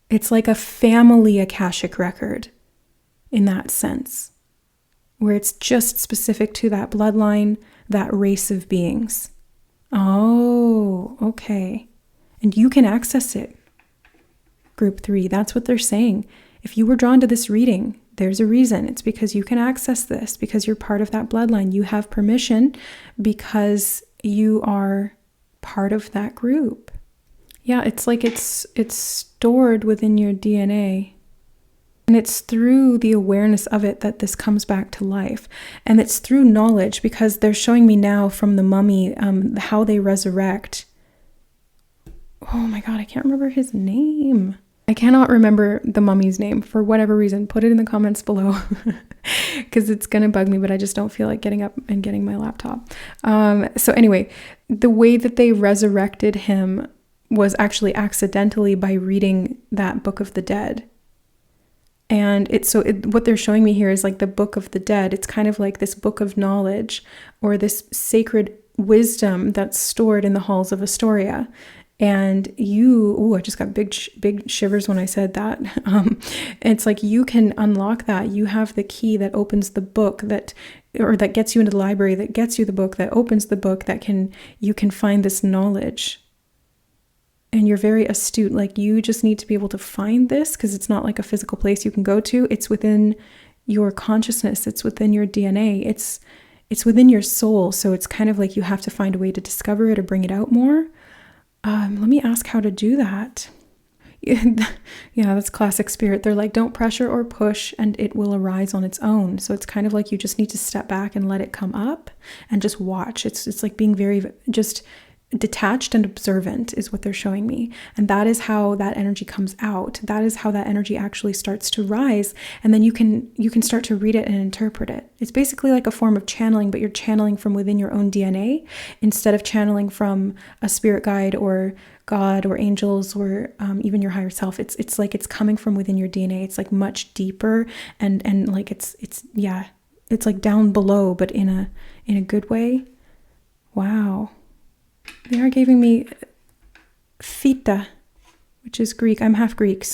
Speaker 1: It's like a family Akashic record in that sense, where it's just specific to that bloodline, that race of beings. Oh, okay. And you can access it. Group 3, that's what they're saying. If you were drawn to this reading, there's a reason. It's because you can access this, because you're part of that bloodline. You have permission because you are part of that group. Yeah, it's like it's stored within your DNA. And it's through the awareness of it that this comes back to life. And it's through knowledge, because they're showing me now from the mummy how they resurrect. Oh my God, I can't remember his name. I cannot remember the mummy's name for whatever reason. Put it in the comments below because it's going to bug me, but I just don't feel like getting up and getting my laptop. So anyway, the way that they resurrected him was actually accidentally by reading that Book of the Dead. And what they're showing me here is like the Book of the Dead. It's kind of like this book of knowledge or this sacred wisdom that's stored in the halls of Astoria. And I just got big shivers when I said that. It's like you can unlock that. You have the key that opens the book that gets you into the library, that gets you the book, that opens the book, you can find this knowledge. And you're very astute. Like you just need to be able to find this, because it's not like a physical place you can go to. It's within your consciousness. It's within your DNA. It's within your soul. So it's kind of like you have to find a way to discover it or bring it out more. Let me ask how to do that. Yeah, that's classic spirit. They're like, don't pressure or push and it will arise on its own. So it's kind of like you just need to step back and let it come up and just watch. It's like being very just detached and observant is what they're showing me. And that is how that energy comes out. That is how that energy actually starts to rise. And then you can start to read it and interpret it. It's basically like a form of channeling, but you're channeling from within your own DNA instead of channeling from a spirit guide or God or angels or even your higher self. It's like it's coming from within your DNA. It's like much deeper and like it's like down below, but in a good way. Wow. They are giving me theta, which is Greek. I'm half Greek,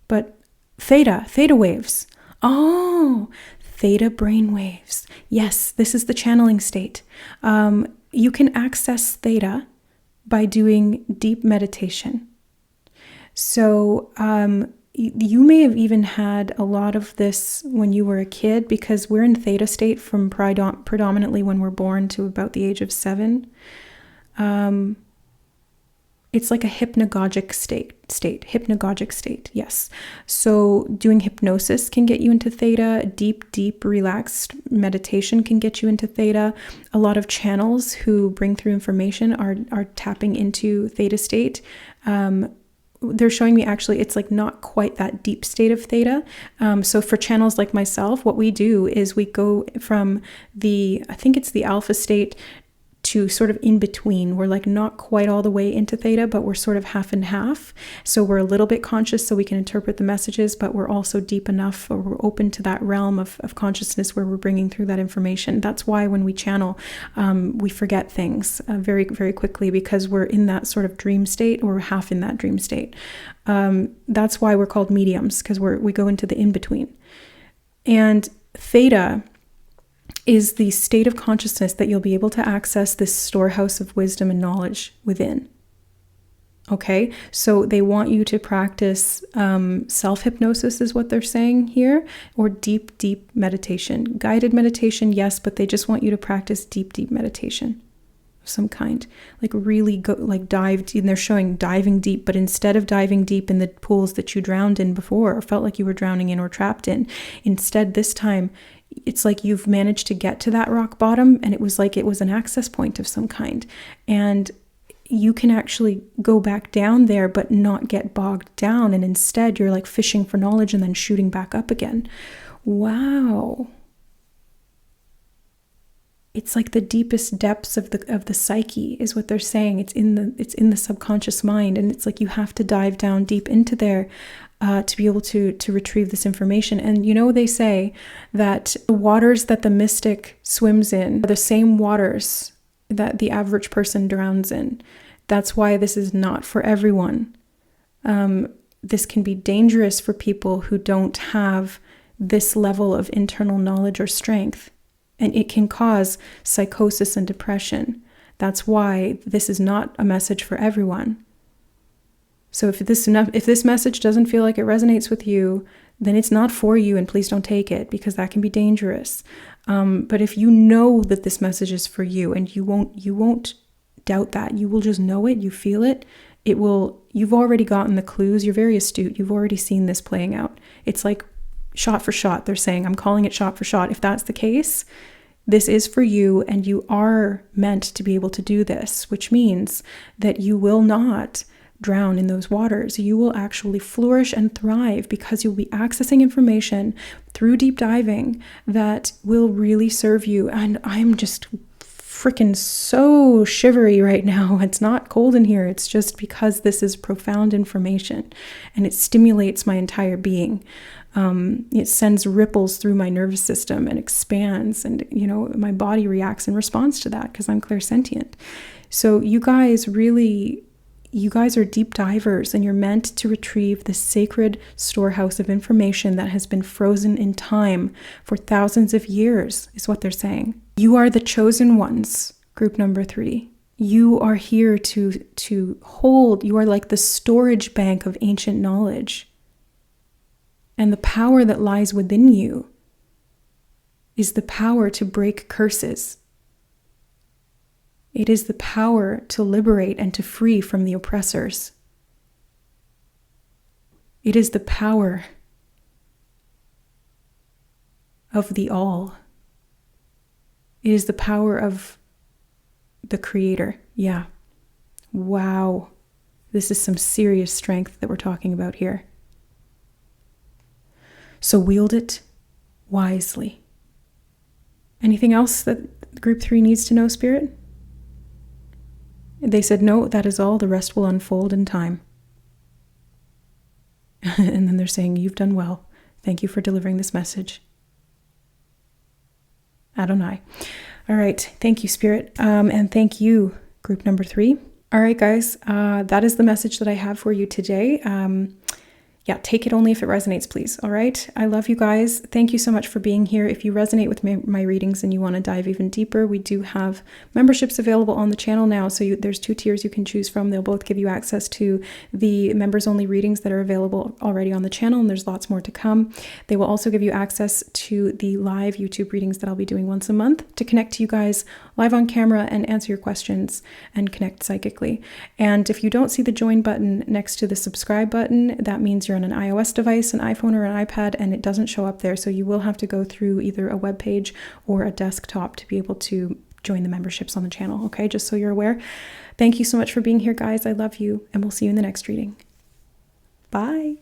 Speaker 1: but theta waves. Oh, theta brain waves. Yes, this is the channeling state. You can access theta by doing deep meditation. So you may have even had a lot of this when you were a kid, because we're in theta state from predominantly when we're born to about the age of 7. It's like a hypnagogic state. Yes. So doing hypnosis can get you into theta. Deep, relaxed meditation can get you into theta. A lot of channels who bring through information are tapping into theta state. They're showing me actually it's like not quite that deep state of theta. So for channels like myself, what we do is we go from I think it's the alpha state to sort of in between. We're like not quite all the way into theta, but we're sort of half and half. So we're a little bit conscious so we can interpret the messages, but we're also deep enough, or we're open to that realm of consciousness where we're bringing through that information. That's why when we channel, we forget things very, very quickly, because we're in that sort of dream state, or half in that dream state. That's why we're called mediums, because we go into the in-between. And theta is the state of consciousness that you'll be able to access this storehouse of wisdom and knowledge within. Okay, so they want you to practice self-hypnosis is what they're saying here, or deep, deep meditation. Guided meditation, yes, but they just want you to practice deep, deep meditation of some kind. Like really go, like dive, and they're showing diving deep, but instead of diving deep in the pools that you drowned in before, or felt like you were drowning in or trapped in, instead this time, it's like you've managed to get to that rock bottom, and it was like it was an access point of some kind. And you can actually go back down there but not get bogged down, and instead you're like fishing for knowledge and then shooting back up again. Wow. It's like the deepest depths of the psyche is what they're saying. It's in the subconscious mind, and it's like you have to dive down deep into there to be able to retrieve this information. And they say that the waters that the mystic swims in are the same waters that the average person drowns in. That's why this is not for everyone. This can be dangerous for people who don't have this level of internal knowledge or strength, and it can cause psychosis and depression. That's why this is not a message for everyone. So if this message doesn't feel like it resonates with you, then it's not for you, and please don't take it, because that can be dangerous. But if you know that this message is for you, and you won't doubt that, you will just know it, you feel it, you've already gotten the clues, you're very astute, you've already seen this playing out. It's like shot for shot, they're saying, I'm calling it shot for shot. If that's the case, this is for you, and you are meant to be able to do this, which means that you will not drown in those waters. You will actually flourish and thrive, because you'll be accessing information through deep diving that will really serve you. And I'm just freaking so shivery right now. It's not cold in here. It's just because this is profound information, and it stimulates my entire being. It sends ripples through my nervous system and expands, and my body reacts in response to that because I'm clairsentient. So you guys are deep divers, and you're meant to retrieve the sacred storehouse of information that has been frozen in time for thousands of years, is what they're saying. You are the chosen ones, group number 3. You are here to hold, you are like the storage bank of ancient knowledge. And the power that lies within you is the power to break curses. It is the power to liberate and to free from the oppressors. It is the power of the all. It is the power of the Creator. Yeah. Wow. This is some serious strength that we're talking about here. So wield it wisely. Anything else that group 3 needs to know, Spirit? They said, no, that is all. The rest will unfold in time. And then they're saying, you've done well. Thank you for delivering this message. Adonai. All right. Thank you, Spirit. And thank you, group number 3. All right, guys. That is the message that I have for you today. Yeah, take it only if it resonates, please. All right. I love you guys. Thank you so much for being here. If you resonate with my readings and you want to dive even deeper, we do have memberships available on the channel now. So there's 2 tiers you can choose from. They'll both give you access to the members only readings that are available already on the channel, and there's lots more to come. They will also give you access to the live YouTube readings that I'll be doing once a month to connect to you guys live on camera and answer your questions and connect psychically. And if you don't see the join button next to the subscribe button, that means you're on an iOS device, an iPhone or an iPad, and it doesn't show up there. So you will have to go through either a web page or a desktop to be able to join the memberships on the channel. Okay, just so you're aware. Thank you so much for being here, guys. I love you, and we'll see you in the next reading. Bye.